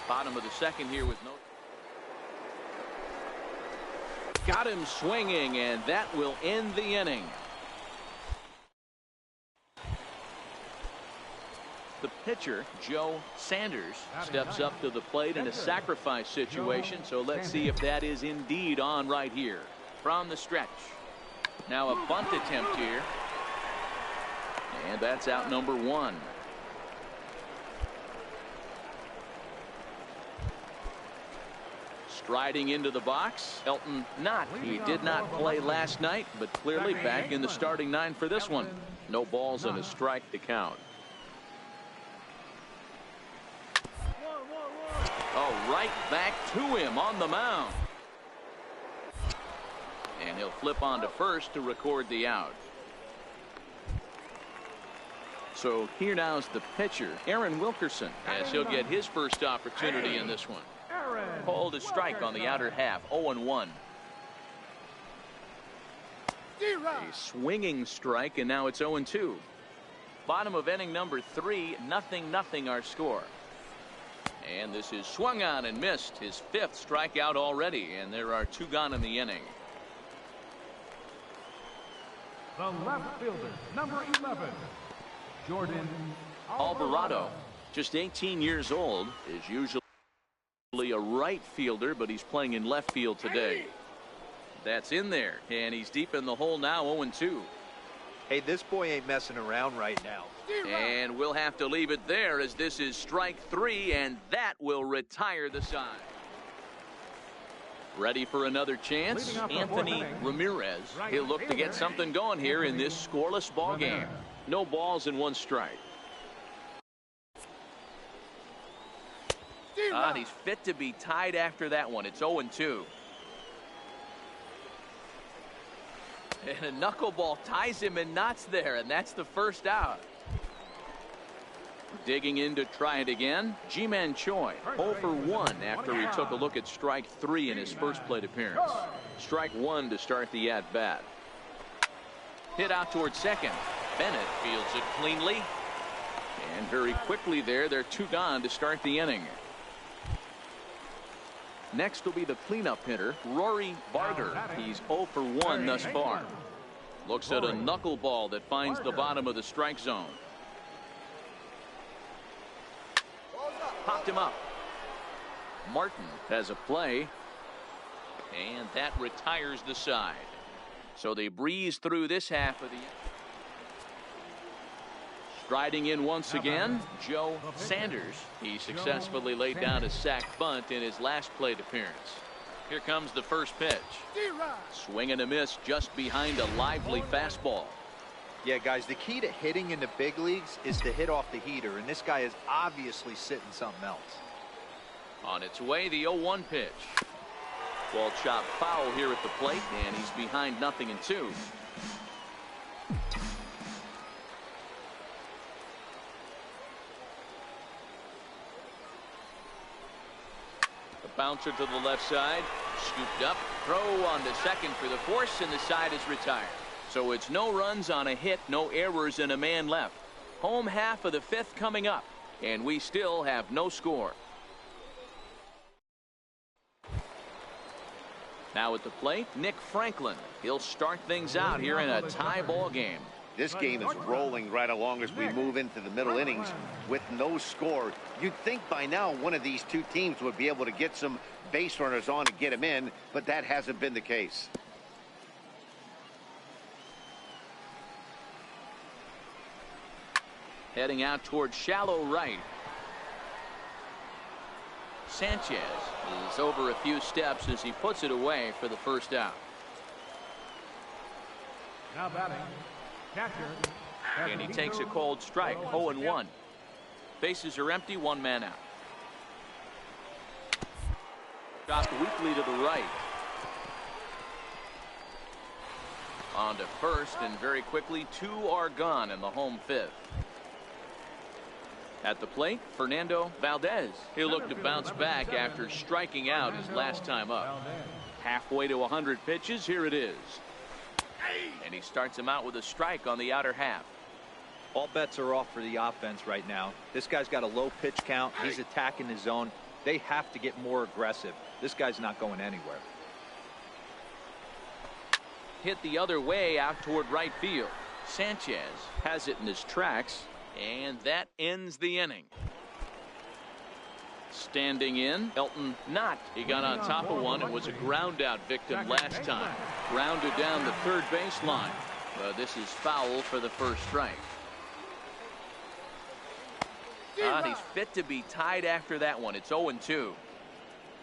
Bottom of the second here with no. Got him swinging, and that will end the inning. The pitcher, Joe Sanders, steps up to the plate in a sacrifice situation, so let's see if that is indeed on right here. From the stretch. Now a bunt attempt here. And that's out number 1. Striding into the box, Elton Knott. He did not play last night, but clearly back in the starting 9 for this one. No balls and a strike to count. Oh, right back to him on the mound. And he'll flip on to first to record the out. So here now is the pitcher, Aaron Wilkerson, as he'll get his first opportunity in this one. Called a strike on the outer half, 0-1. A swinging strike, and now it's 0-2. Bottom of inning number 3, 0-0 our score. And this is swung on and missed, his 5th strikeout already, and there are 2 gone in the inning. The left fielder, number 11, Jordan Alvarado, just 18 years old, is usually a right fielder, but he's playing in left field today. That's in there, and he's deep in the hole now, 0-2. Hey, this boy ain't messing around right now. And we'll have to leave it there, as this is strike 3, and that will retire the side. Ready for another chance, Anthony Ramirez. He'll look to get something going here in this scoreless ball game. No balls and 1 strike. He's fit to be tied after that one. It's 0-2. And a knuckleball ties him in knots there, and that's the first out. Digging in to try it again, Ji-Man Choi, 0 for 1 after he took a look at strike 3 in his first plate appearance. Strike 1 to start the at-bat. Hit out towards second. Bennett fields it cleanly. And very quickly there, they're 2 gone to start the inning. Next will be the cleanup hitter, Rory Barter. He's 0 for 1 thus far. Looks at a knuckleball that finds the bottom of the strike zone. Popped him up. Martin has a play. And that retires the side. So they breeze through this half of the inning. Striding in once again, Joe Sanders. He successfully laid down a sac bunt in his last plate appearance. Here comes the first pitch. Swing and a miss just behind a lively fastball. Yeah, guys, the key to hitting in the big leagues is to hit off the heater, and this guy is obviously sitting something else. On its way, the 0-1 pitch. Ball chopped foul here at the plate, and he's behind 0-2. A bouncer to the left side, scooped up, throw on to second for the force, and the side is retired. So it's no runs on a hit, no errors, and a man left. Home half of the fifth coming up, and we still have no score. Now at the plate, Nick Franklin. He'll start things out here in a tie ball game. This game is rolling right along as we move into the middle innings with no score. You'd think by now one of these two teams would be able to get some base runners on and get them in, but that hasn't been the case. Heading out towards shallow right. Sanchez is over a few steps as he puts it away for the first out. Now batting, catcher. And he takes a cold strike, 0-1. Bases are empty, one man out. Dropped weakly to the right. On to first, and very quickly, two are gone in the home fifth. At the plate, Fernando Valdez. He'll look to bounce back after striking out his last time up. Halfway to 100 pitches, here it is. And he starts him out with a strike on the outer half. All bets are off for the offense right now. This guy's got a low pitch count. He's attacking the zone. They have to get more aggressive. This guy's not going anywhere. Hit the other way out toward right field. Sanchez has it in his tracks. And that ends the inning. Standing in, Elton Knott. He got on top of one and was a ground out victim last time. Grounded down the third baseline. But this is foul for the first strike. He's fit to be tied after that one. It's 0-2.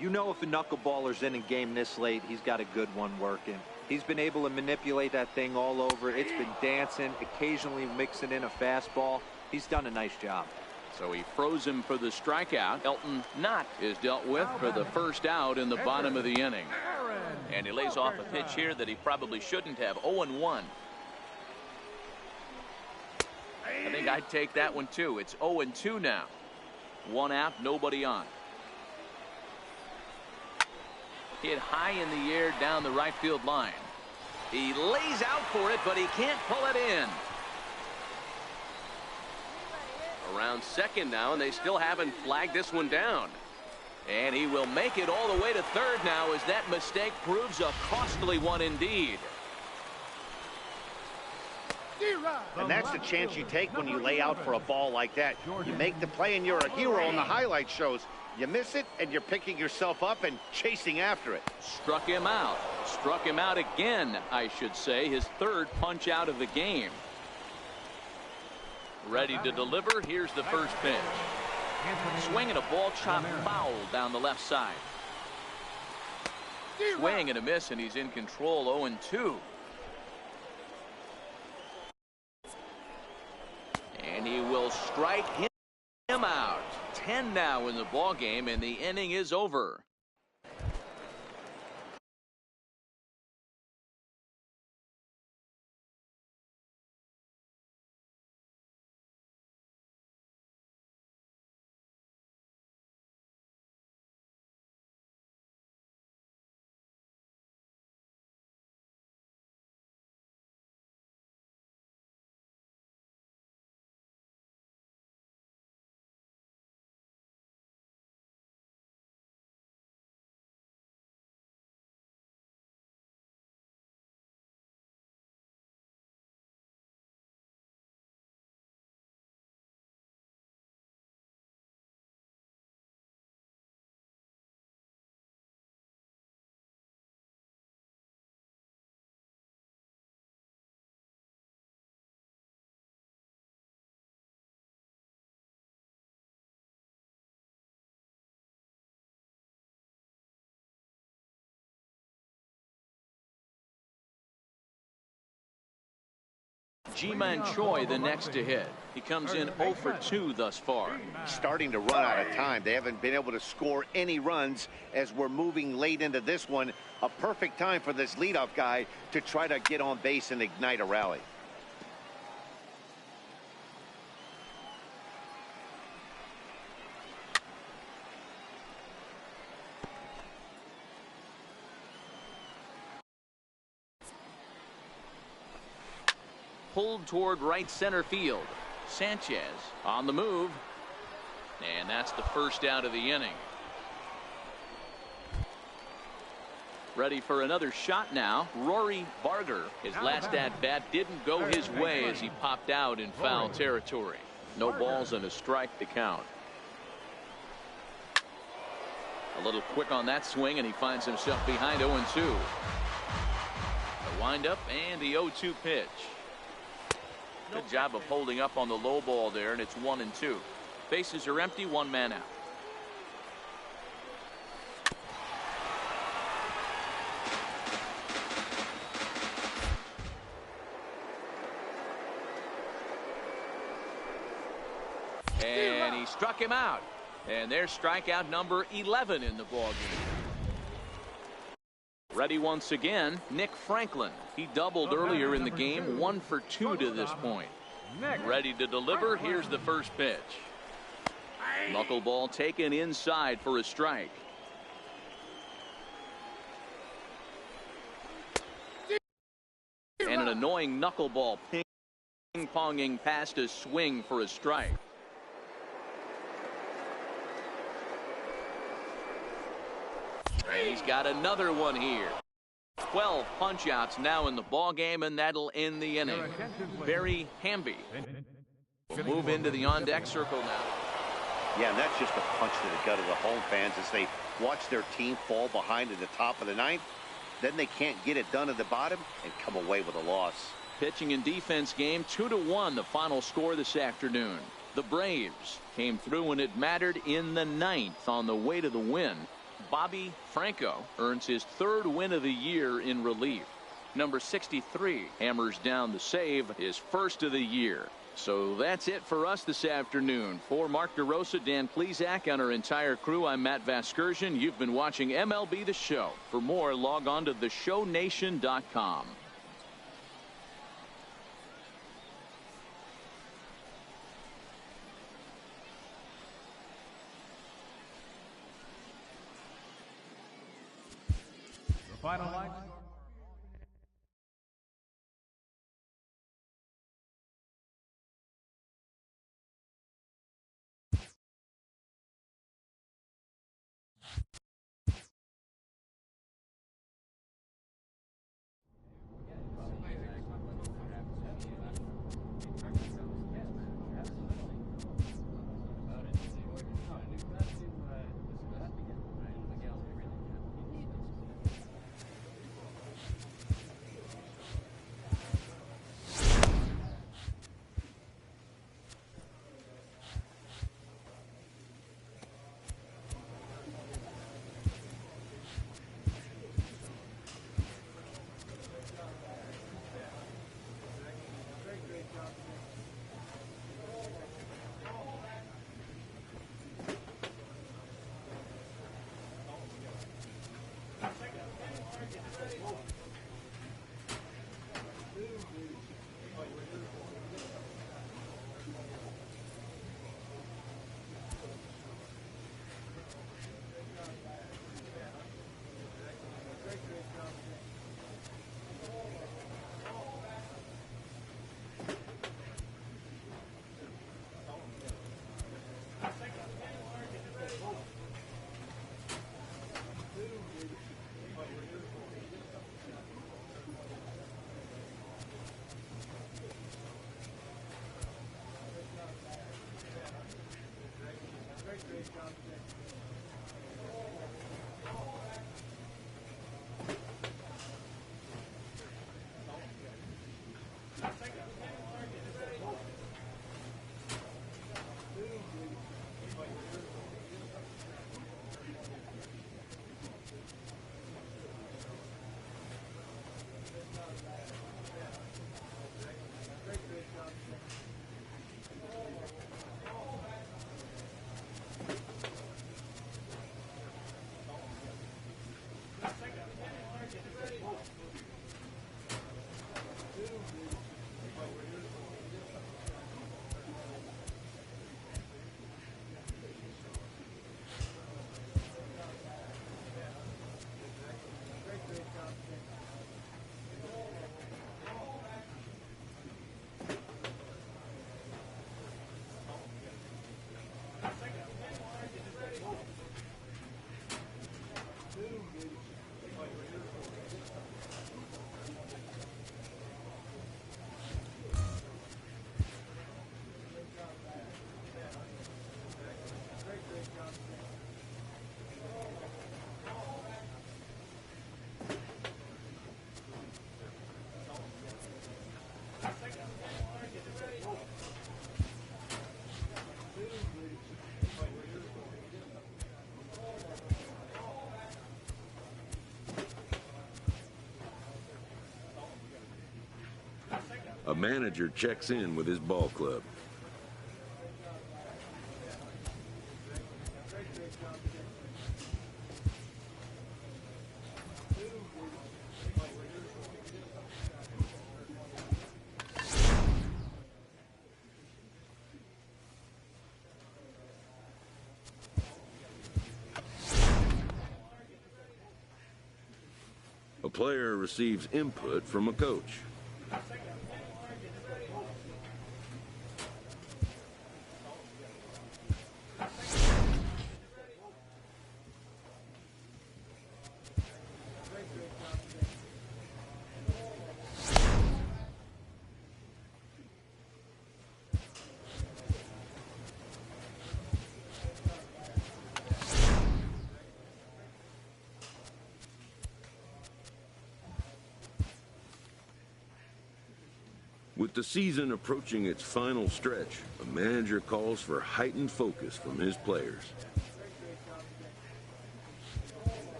You know, if a knuckleballer's in a game this late, he's got a good one working. He's been able to manipulate that thing all over. It's been dancing, occasionally mixing in a fastball. He's done a nice job. So he froze him for the strikeout. Elton Knott is dealt with for the first out in the bottom of the inning. And he lays off a pitch here that he probably shouldn't have. 0-1. I think I'd take that one too. It's 0-2 now. One out, nobody on. Hit high in the air down the right field line. He lays out for it, but he can't pull it in. Around second now, and they still haven't flagged this one down. And he will make it all the way to third now as that mistake proves a costly one indeed. And that's the chance you take when you lay out for a ball like that. You make the play and you're a hero on the highlight shows. You miss it and you're picking yourself up and chasing after it. Struck him out. Struck him out again, I should say. His third punch out of the game. Ready to deliver. Here's the first pitch. Swinging a ball chopped foul down the left side. Swing and a miss, and he's in control. 0-2. And he will strike him out. 10 now in the ball game, and the inning is over. Ji-Man Choi the next to hit. He comes in 0 for 2 thus far. Starting to run out of time. They haven't been able to score any runs as we're moving late into this one. A perfect time for this leadoff guy to try to get on base and ignite a rally. Pulled toward right center field. Sanchez on the move. And that's the first out of the inning. Ready for another shot now. Rory Barger. His last at-bat didn't go his way as he popped out in foul territory. No balls and a strike to count. A little quick on that swing, and he finds himself behind 0-2. The windup and the 0-2 pitch. Good job of holding up on the low ball there, and it's 1-2. Bases are empty, one man out. And he struck him out. And there's strikeout number 11 in the ballgame. Ready once again, Nick Franklin. He doubled earlier in the game, 1 for 2 to this point. Ready to deliver. Here's the first pitch. Knuckleball taken inside for a strike. And an annoying knuckleball ping-ponging past a swing for a strike. And he's got another one here. 12 punch-outs now in the ball game, and that'll end the inning. Barry Hamby will move into the on-deck circle now. Yeah, and that's just a punch to the gut of the home fans as they watch their team fall behind at the top of the ninth. Then they can't get it done at the bottom and come away with a loss. Pitching and defense game, 2-1 the final score this afternoon. The Braves came through when it mattered in the ninth on the way to the win. Bobby Franco earns his 3rd win of the year in relief. Number 63 hammers down the save, his 1st of the year. So that's it for us this afternoon. For Mark DeRosa, Dan Plesac, and our entire crew, I'm Matt Vasgersian. You've been watching MLB The Show. For more, log on to theshownation.com. Final line. A manager checks in with his ball club. A player receives input from a coach. With the season approaching its final stretch, a manager calls for heightened focus from his players.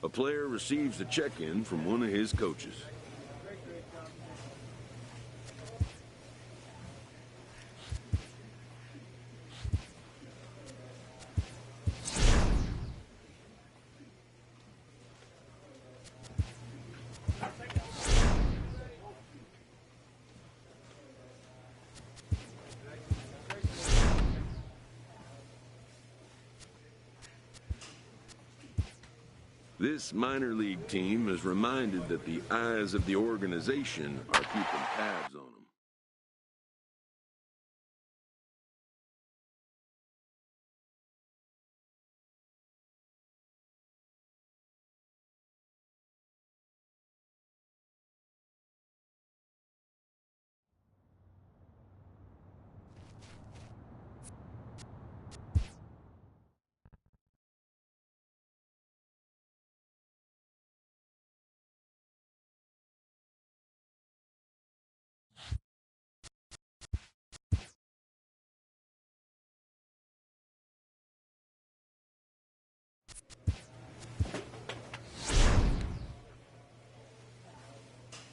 A player receives a check-in from one of his coaches. This minor league team is reminded that the eyes of the organization are keeping tabs on them.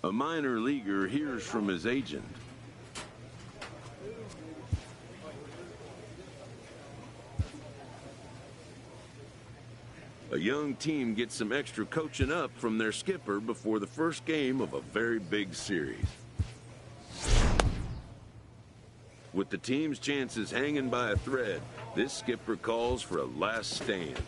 A minor leaguer hears from his agent. A young team gets some extra coaching up from their skipper before the first game of a very big series. With the team's chances hanging by a thread, this skipper calls for a last stand.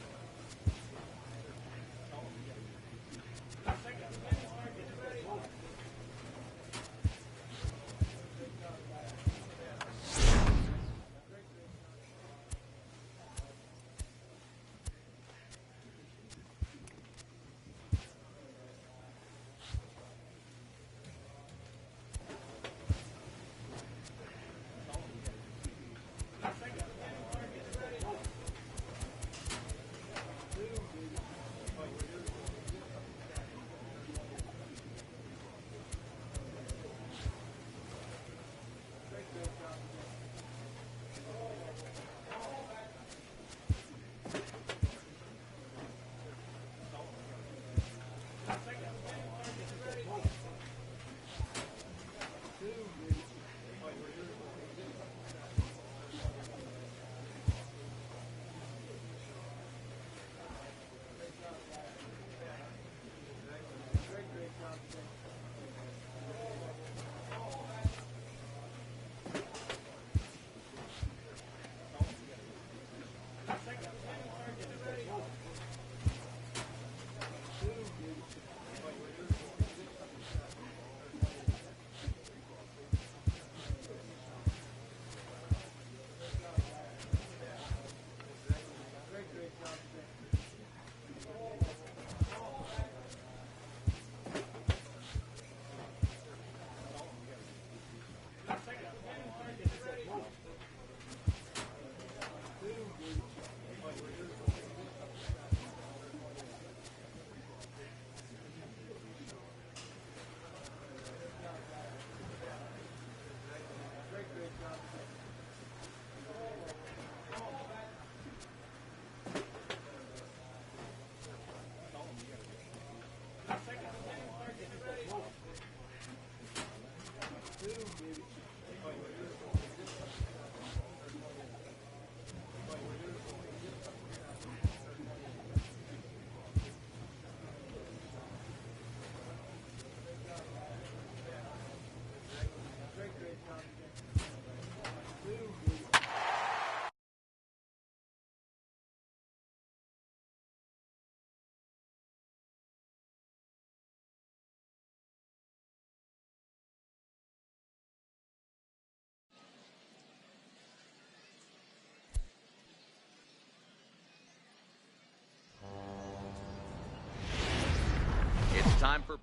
Time for...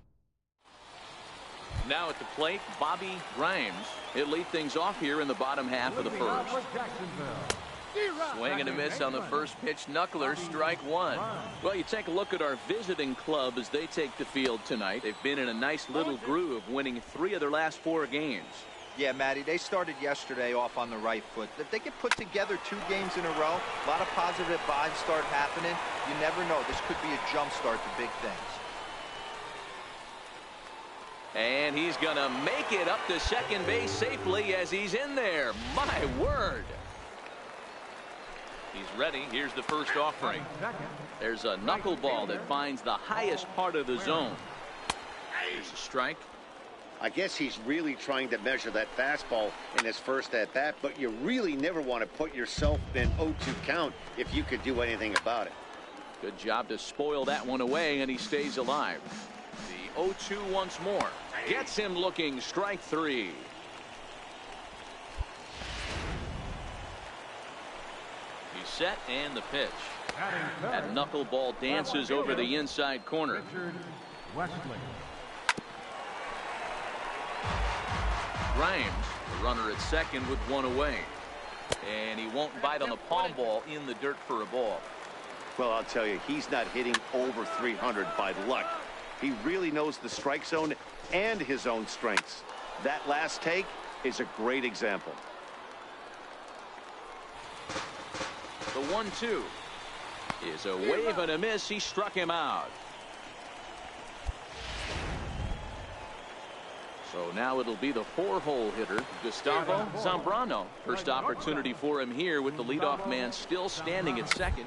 Now at the plate, Bobby Grimes. He'll lead things off here in the bottom half of the first. Swing and a miss on the first pitch. Knuckler, strike one. Well, you take a look at our visiting club as they take the field tonight. They've been in a nice little groove, winning 3 of their last 4 games. Yeah, Matty, they started yesterday off on the right foot. If they can put together 2 games in a row, a lot of positive vibes start happening. You never know. This could be a jump start to big things. And he's going to make it up to second base safely as he's in there. My word. He's ready. Here's the first offering. There's a knuckleball that finds the highest part of the zone. Here's a strike. I guess he's really trying to measure that fastball in his first at-bat, but you really never want to put yourself in 0-2 count if you could do anything about it. Good job to spoil that one away, and he stays alive. The 0-2 once more. Gets him looking. Strike 3. He's set, and the pitch. That knuckleball dances over the inside corner. Grimes, the runner at second with 1 away. And he won't bite on the palm ball in the dirt for a ball. Well, I'll tell you, he's not hitting over 300 by luck. He really knows the strike zone and his own strengths. That last take is a great example. The 1-2 is a wave and a miss. He struck him out. So now it'll be the 4-hole hitter, Gustavo Zambrano. First opportunity for him here with the leadoff man still standing at second.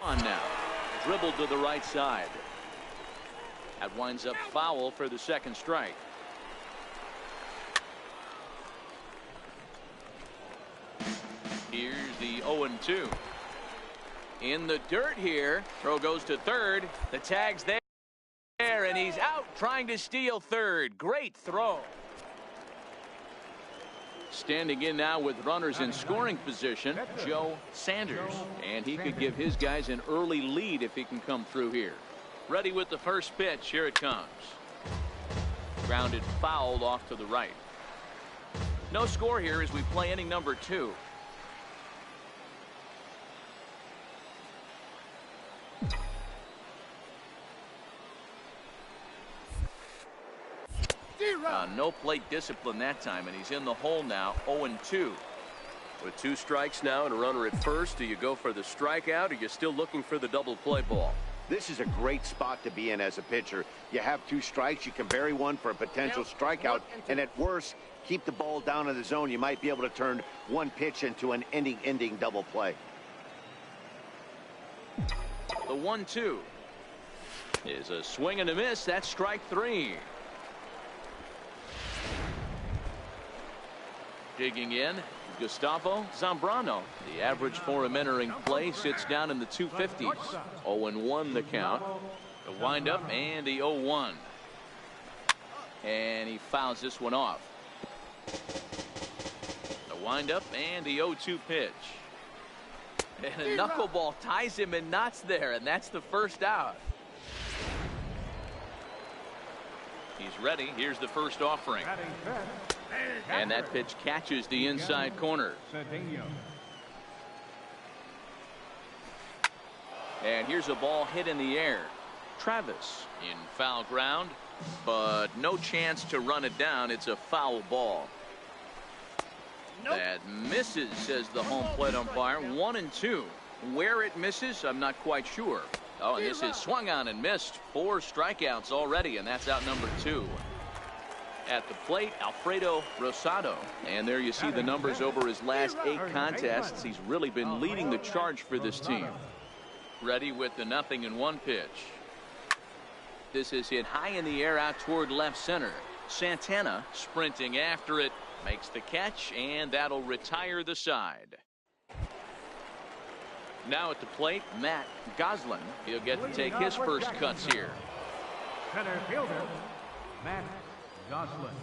On now. Dribbled to the right side. That winds up foul for the second strike. Here's the 0-2. In the dirt here. Throw goes to third. The tag's there. And he's out trying to steal third. Great throw. Standing in now with runners in scoring position, Joe Sanders. And he could give his guys an early lead if he can come through here. Ready with the first pitch. Here it comes. Grounded foul off to the right. No score here as we play inning number 2. No plate discipline that time, and he's in the hole now. 0-2. With 2 strikes now and a runner at first, do you go for the strikeout, or are you still looking for the double play ball? This is a great spot to be in as a pitcher. You have 2 strikes. You can bury one for a potential strikeout, and at worst, keep the ball down in the zone. You might be able to turn one pitch into an ending double play. The 1-2 is a swing and a miss. That's strike 3. Digging in, Gustavo Zambrano. The average for him entering play sits down in the 250s. 0-1 the count. The windup and the 0-1. And he fouls this one off. The windup and the 0-2 pitch. And a knuckleball ties him in knots there, and that's the first out. He's ready. Here's the first offering. And that pitch catches the inside corner. And here's a ball hit in the air. Travis in foul ground, but no chance to run it down. It's a foul ball. That misses, says the home plate umpire. 1-2. Where it misses, I'm not quite sure. Oh, and this is swung on and missed. 4 strikeouts already, and that's out number 2. At the plate, Alfredo Rosado. And there you see the numbers over his last 8 contests. He's really been leading the charge for this team. Ready with the 0-1 pitch. This is hit high in the air out toward left center. Santana sprinting after it. Makes the catch, and that'll retire the side. Now at the plate, Matt Goslin. He'll get to take his first cuts here. Center fielder, Matt Goslin.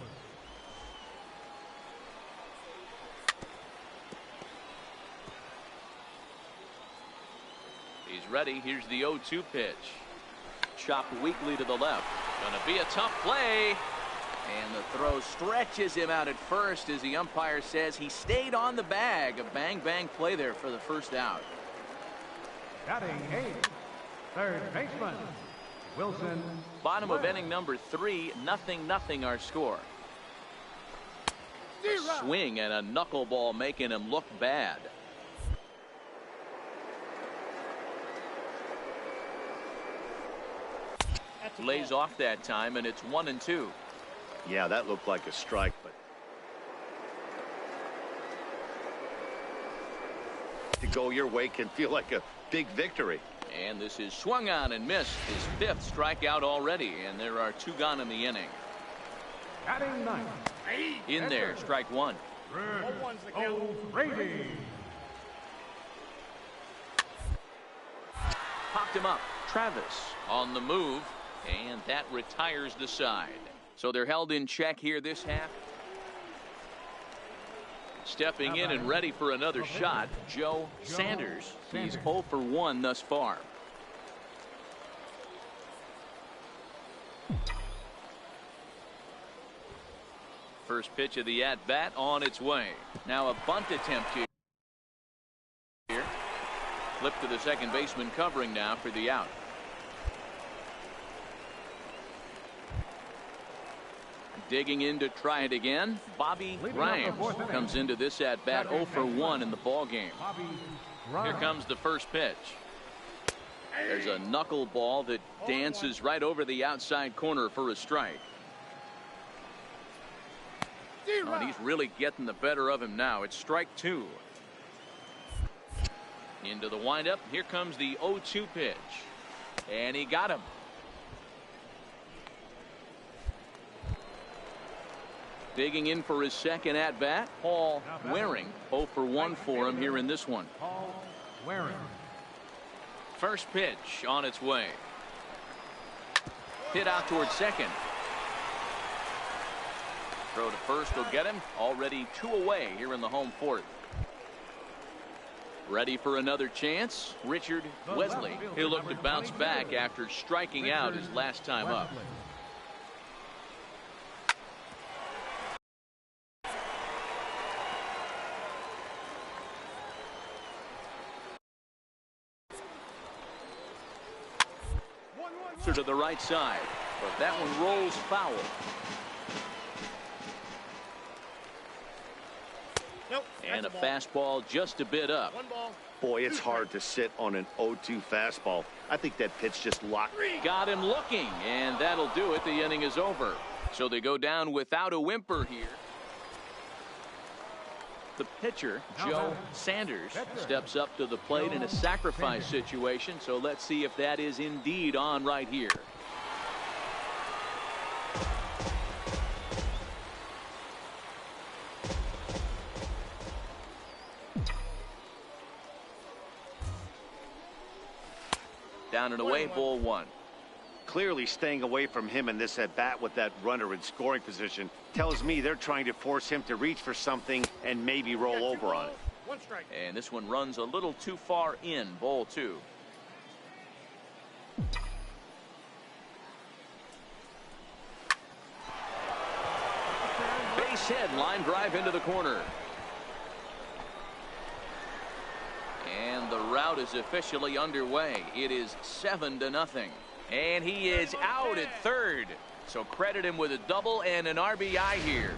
He's ready. Here's the 0-2 pitch. Chopped weakly to the left. Gonna be a tough play. And the throw stretches him out at first as the umpire says he stayed on the bag. A bang-bang play there for the first out. Batting 8th, third baseman, Wilson. Bottom of inning number 3, 0-0 our score. Swing and a knuckleball making him look bad. Lays off that time, and it's 1-2. Yeah, that looked like a strike, but to go your way can feel like a big victory. And this is swung on and missed. His 5th strikeout already, and there are 2 gone in the inning. Batting 9th. In there, strike 1. O'Grady. Popped him up. Travis on the move, and that retires the side. So they're held in check here this half. Stepping in and ready for another shot, Joe Sanders. He's 0 for 1 thus far. First pitch of the at-bat on its way. Now a bunt attempt here. Flip to the second baseman covering now for the out. Digging in to try it again. Bobby Grimes comes into this at bat 0 for 1 in the ball game. Here comes the first pitch. There's a knuckleball that dances right over the outside corner for a strike. Oh, and he's really getting the better of him now. It's strike 2. Into the windup. Here comes the 0-2 pitch. And he got him. Digging in for his second at bat, Paul Waring. 0 for 1 for him here in this one. Paul Waring. First pitch on its way. Hit out towards second. Throw to first will get him. Already 2 away here in the home 4th. Ready for another chance. Richard Wesley. He'll look to bounce back after striking out his last time up. To the right side, but that one rolls foul. And a fastball just a bit up. Boy, it's hard to sit on an 0-2 fastball. I think that pitch just locked. Got him looking, and that'll do it. The inning is over. So they go down without a whimper here. The pitcher, Joe Sanders, steps up to the plate in a sacrifice situation. So let's see if that is indeed on right here. Down and away, ball 1. Clearly staying away from him in this at bat with that runner in scoring position tells me they're trying to force him to reach for something and maybe roll over on it. And this one runs a little too far in, ball 2. Base hit, line drive into the corner. And the route is officially underway. It is 7-0. And he is out at third. So credit him with a double and an RBI here.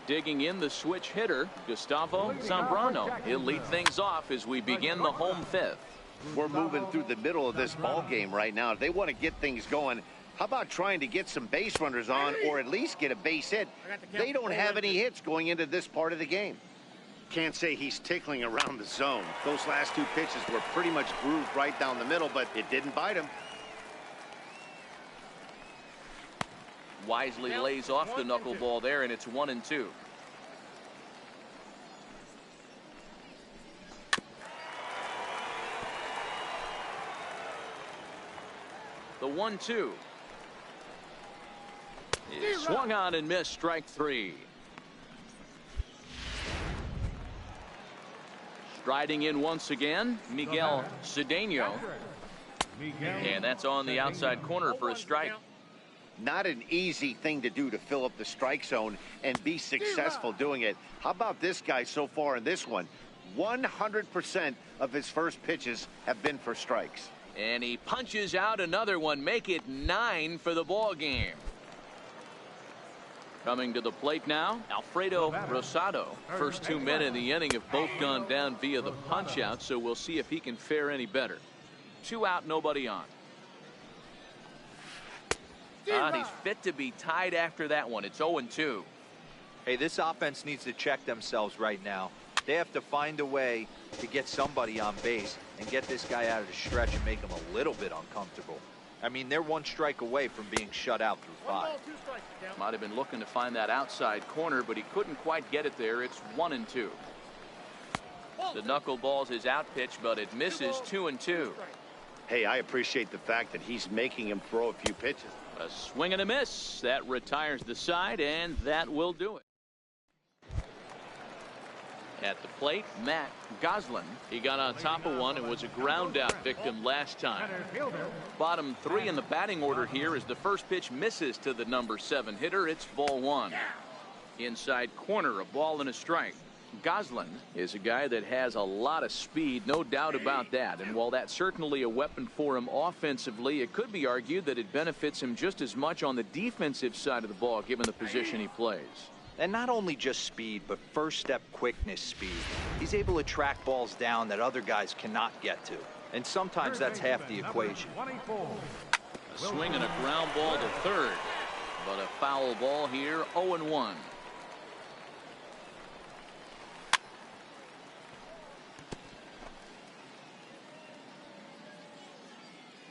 Digging in the switch hitter, Gustavo Zambrano. He'll lead things off as we begin the home 5th. We're moving through the middle of this ball game right now. If they want to get things going, how about trying to get some base runners on or at least get a base hit? They don't have any hits going into this part of the game. Can't say he's tickling around the zone. Those last 2 pitches were pretty much grooved right down the middle, but it didn't bite him. Wisely lays off the knuckleball there, and it's 1-2. The 1-2 is swung on and missed, strike 3. Striding in once again, Miguel Cedeno. Miguel. And that's on the outside corner for a strike. Not an easy thing to do to fill up the strike zone and be successful doing it. How about this guy so far in this one? 100% of his first pitches have been for strikes. And he punches out another one, make it 9 for the ball game. Coming to the plate now, Alfredo Rosado. First 2 men in the inning have both gone down via the punch out, so we'll see if he can fare any better. 2 out, nobody on. He's fit to be tied after that one. It's 0-2. Hey, this offense needs to check themselves right now. They have to find a way to get somebody on base and get this guy out of the stretch and make him a little bit uncomfortable. I mean, they're 1 strike away from being shut out through 5. Might have been looking to find that outside corner, but he couldn't quite get it there. It's 1-2. The knuckleballs his out pitch, but it misses. 2-2. Hey, I appreciate the fact that he's making him throw a few pitches. A swing and a miss. That retires the side, and that will do it. At the plate, Matt Goslin. He got on top of one and was a ground out victim last time. Bottom 3 in the batting order here as the first pitch misses to the number 7 hitter. It's ball 1. Inside corner, a ball and a strike. Goslin is a guy that has a lot of speed, no doubt about that. And while that's certainly a weapon for him offensively, it could be argued that it benefits him just as much on the defensive side of the ball, given the position he plays. And not only just speed, but first step quickness speed. He's able to track balls down that other guys cannot get to. And sometimes that's half the equation. A swing and a ground ball to third. But a foul ball here, 0-1.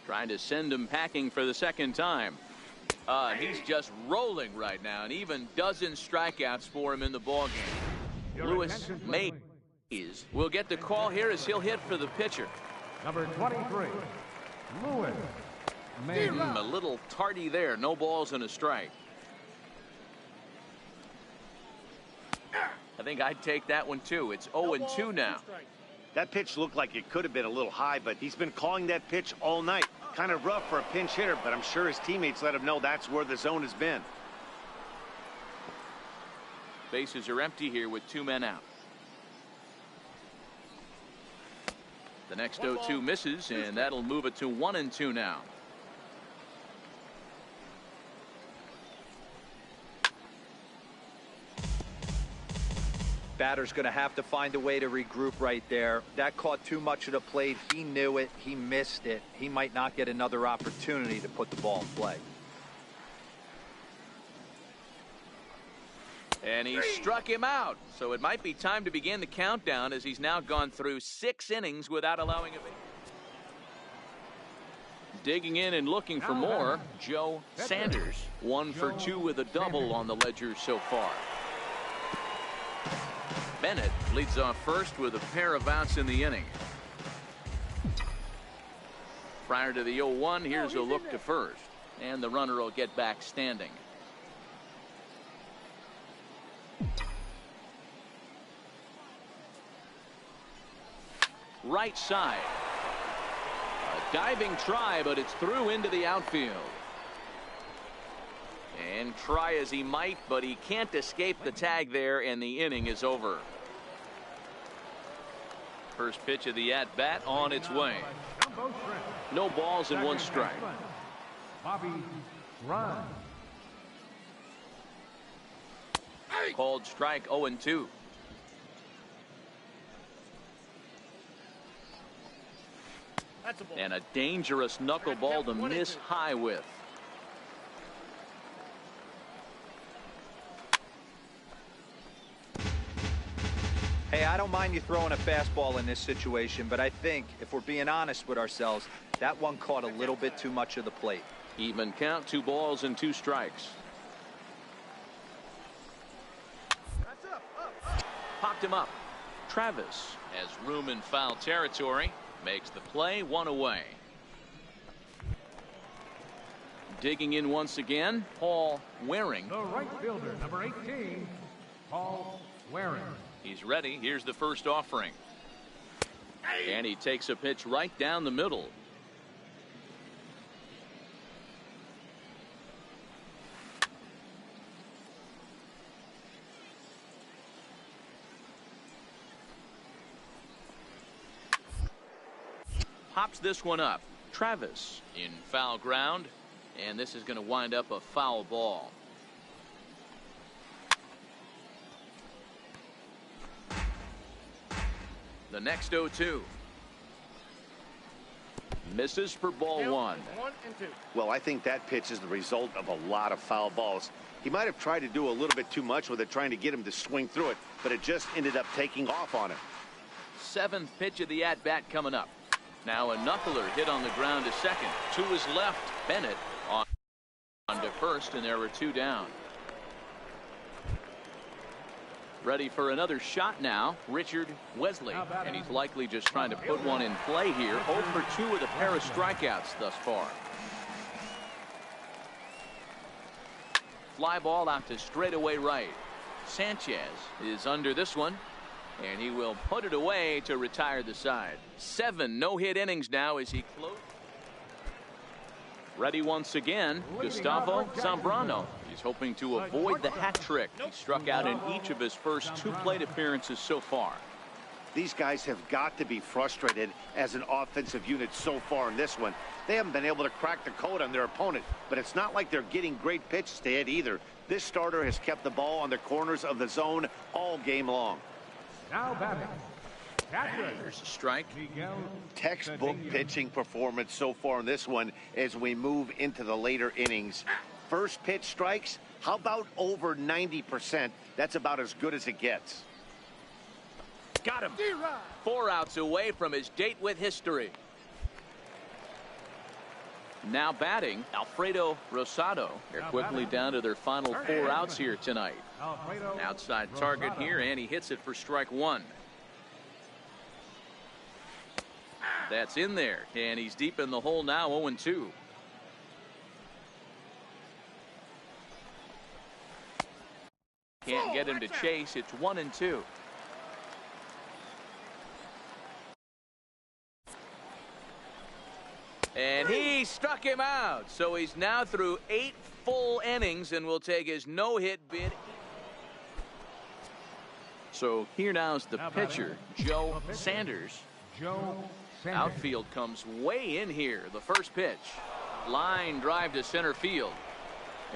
Trying to send him packing for the second time. He's just rolling right now, and even dozen strikeouts for him in the ballgame. Lewis Mays will get the call here as he'll hit for the pitcher. Number 23, Lewis Mays. A little tardy there. No balls and a strike. I think I'd take that one too. It's 0-2 now. That pitch looked like it could have been a little high, but he's been calling that pitch all night. Kind of rough for a pinch hitter, but I'm sure his teammates let him know that's where the zone has been. Bases are empty here with 2 men out. The next 0-2 misses, and that'll move it to 1-2 now. Batter's going to have to find a way to regroup right there. That caught too much of the plate. He knew it. He missed it. He might not get another opportunity to put the ball in play. And he struck him out. So it might be time to begin the countdown as he's now gone through 6 innings without allowing a base. Digging in and looking for more, Joe Sanders. 1 for 2 with a double on the ledger so far. Bennett leads off first with a pair of outs in the inning. Prior to the 0-1, here's a look to first. And the runner will get back standing. Right side. A diving try, but it's through into the outfield. And try as he might, but he can't escape the tag there, and the inning is over. First pitch of the at-bat on its way. No balls and 1 strike. Bobby Run. Called strike, 0-2. And a dangerous knuckleball to miss high with. Hey, I don't mind you throwing a fastball in this situation, but I think if we're being honest with ourselves, that one caught a little bit too much of the plate. Even count, 2 balls and 2 strikes. Popped him up. Travis has room in foul territory. Makes the play, 1 away. Digging in once again, Paul Waring. The right fielder, number 18, Paul Waring. He's ready. Here's the first offering. And he takes a pitch right down the middle. pops this one up. Travis in foul ground, and this is going to wind up a foul ball. The next 0-2. Misses for ball one. Well, I think that pitch is the result of a lot of foul balls. He might have tried to do a little bit too much with it, trying to get him to swing through it, but it just ended up taking off on him. 7th pitch of the at-bat coming up. Now a knuckler hit on the ground to second. To his left, Bennett on to first, and there were 2 down. Ready for another shot now, Richard Wesley. And he's likely just trying to put one in play here. 0 for 2 with a pair of strikeouts thus far. Fly ball out to straightaway right. Sanchez is under this one, and he will put it away to retire the side. 7 no-hit innings now as he closes. Ready once again, Gustavo Zambrano. He's hoping to avoid the hat trick. He struck out in each of his first 2 plate appearances so far. These guys have got to be frustrated as an offensive unit so far in this one. They haven't been able to crack the code on their opponent, but it's not like they're getting great pitches to hit either. This starter has kept the ball on the corners of the zone all game long. Now batting. There's a strike. Textbook pitching performance so far in this one as we move into the later innings. First pitch strikes, how about over 90%? That's about as good as it gets. Got him. 4 outs away from his date with history. Now batting, Alfredo Rosado. They're quickly down to their final 4 outs here tonight. Outside target here, and he hits it for strike 1. That's in there, and he's deep in the hole now, 0-2. Can't get him to chase. It's 1-2. And he struck him out. So he's now through 8 full innings and will take his no-hit bid. So here now is the pitcher, Joe Sanders. Outfield comes way in here. The first pitch. Line drive to center field.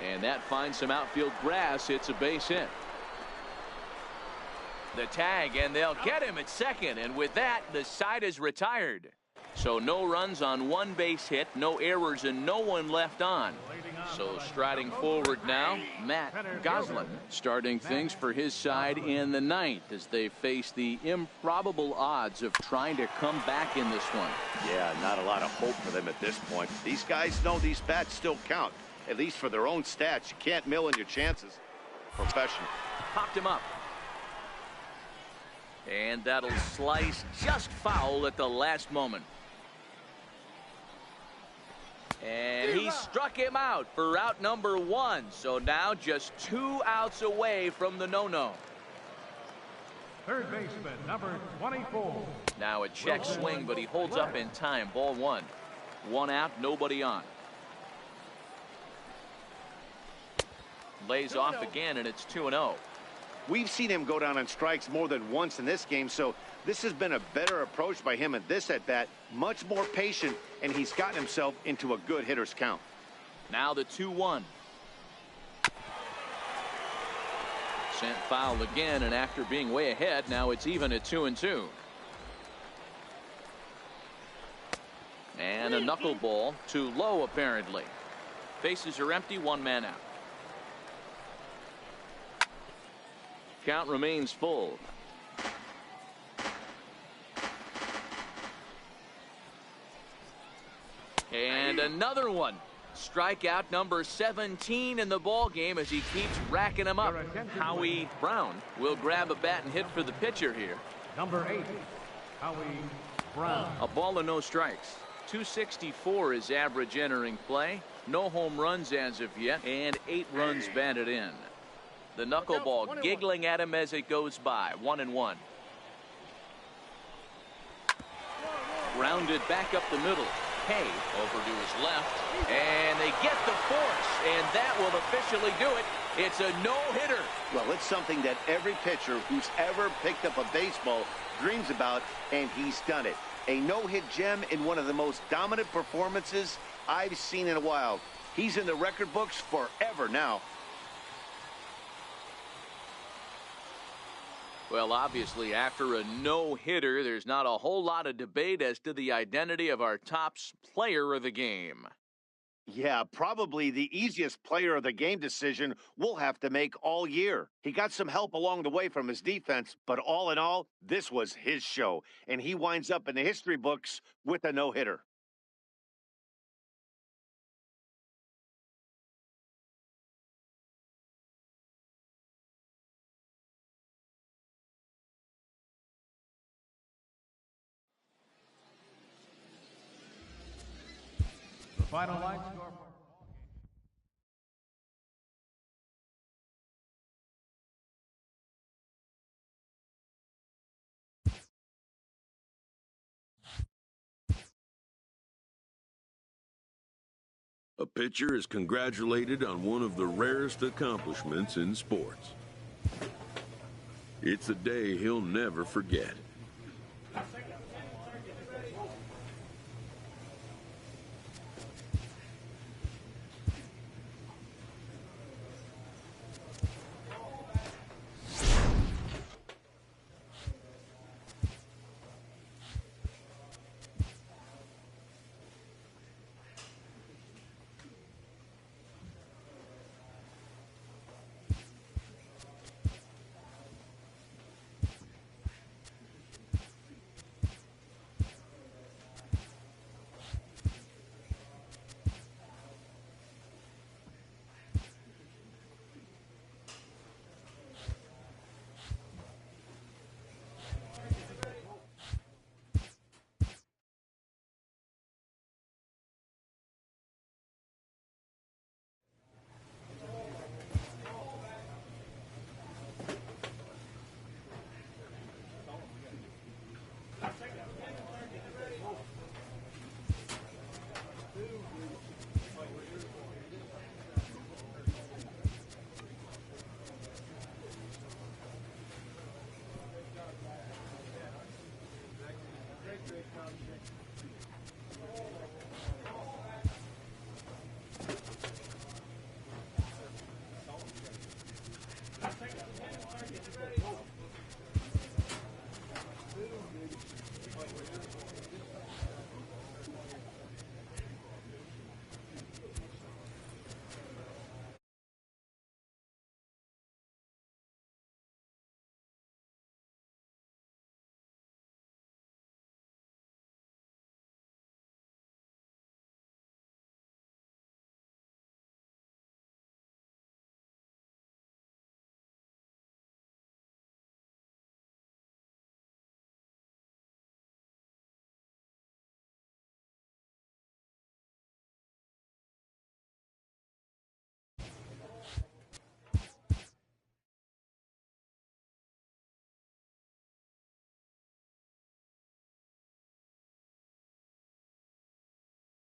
And that finds some outfield grass. It's a base hit. The tag, and they'll get him at second. And with that, the side is retired. So no runs on 1 base hit, no errors, and no one left on. So striding forward now, Matt Goslin starting things for his side in the 9th as they face the improbable odds of trying to come back in this one. Yeah, not a lot of hope for them at this point. These guys know these bats still count, at least for their own stats. You can't mill in your chances. Professional. Popped him up. And that'll slice just foul at the last moment. And he struck him out for out number 1. So now just 2 outs away from the no-no. Third baseman, number 24. Now a check swing, but he holds up in time. Ball 1. 1 out, nobody on. Lays off again, and it's 2-0. We've seen him go down on strikes more than once in this game, so this has been a better approach by him at this at-bat. Much more patient, and he's gotten himself into a good hitter's count. Now the 2-1. Sent foul again, and after being way ahead, now it's even at 2-2. And a knuckleball too low, apparently. Bases are empty, 1 man out. Count remains full. And another one. Strikeout number 17 in the ball game as he keeps racking them up. Howie Brown will grab a bat and hit for the pitcher here. Number 8, Howie Brown. A ball and no strikes. 264 is average entering play. No home runs as of yet, and 8 runs batted in. The knuckleball giggling at him as it goes by. 1-1. Grounded back up the middle. Hay over to his left, and they get the force, and that will officially do it. It's a no-hitter. Well, it's something that every pitcher who's ever picked up a baseball dreams about, and he's done it. A no-hit gem in one of the most dominant performances I've seen in a while. He's in the record books forever now. Well, obviously, after a no-hitter, there's not a whole lot of debate as to the identity of our top player of the game. Yeah, probably the easiest player of the game decision we'll have to make all year. He got some help along the way from his defense, but all in all, this was his show, and he winds up in the history books with a no-hitter. The final line score. A pitcher is congratulated on one of the rarest accomplishments in sports. It's a day he'll never forget.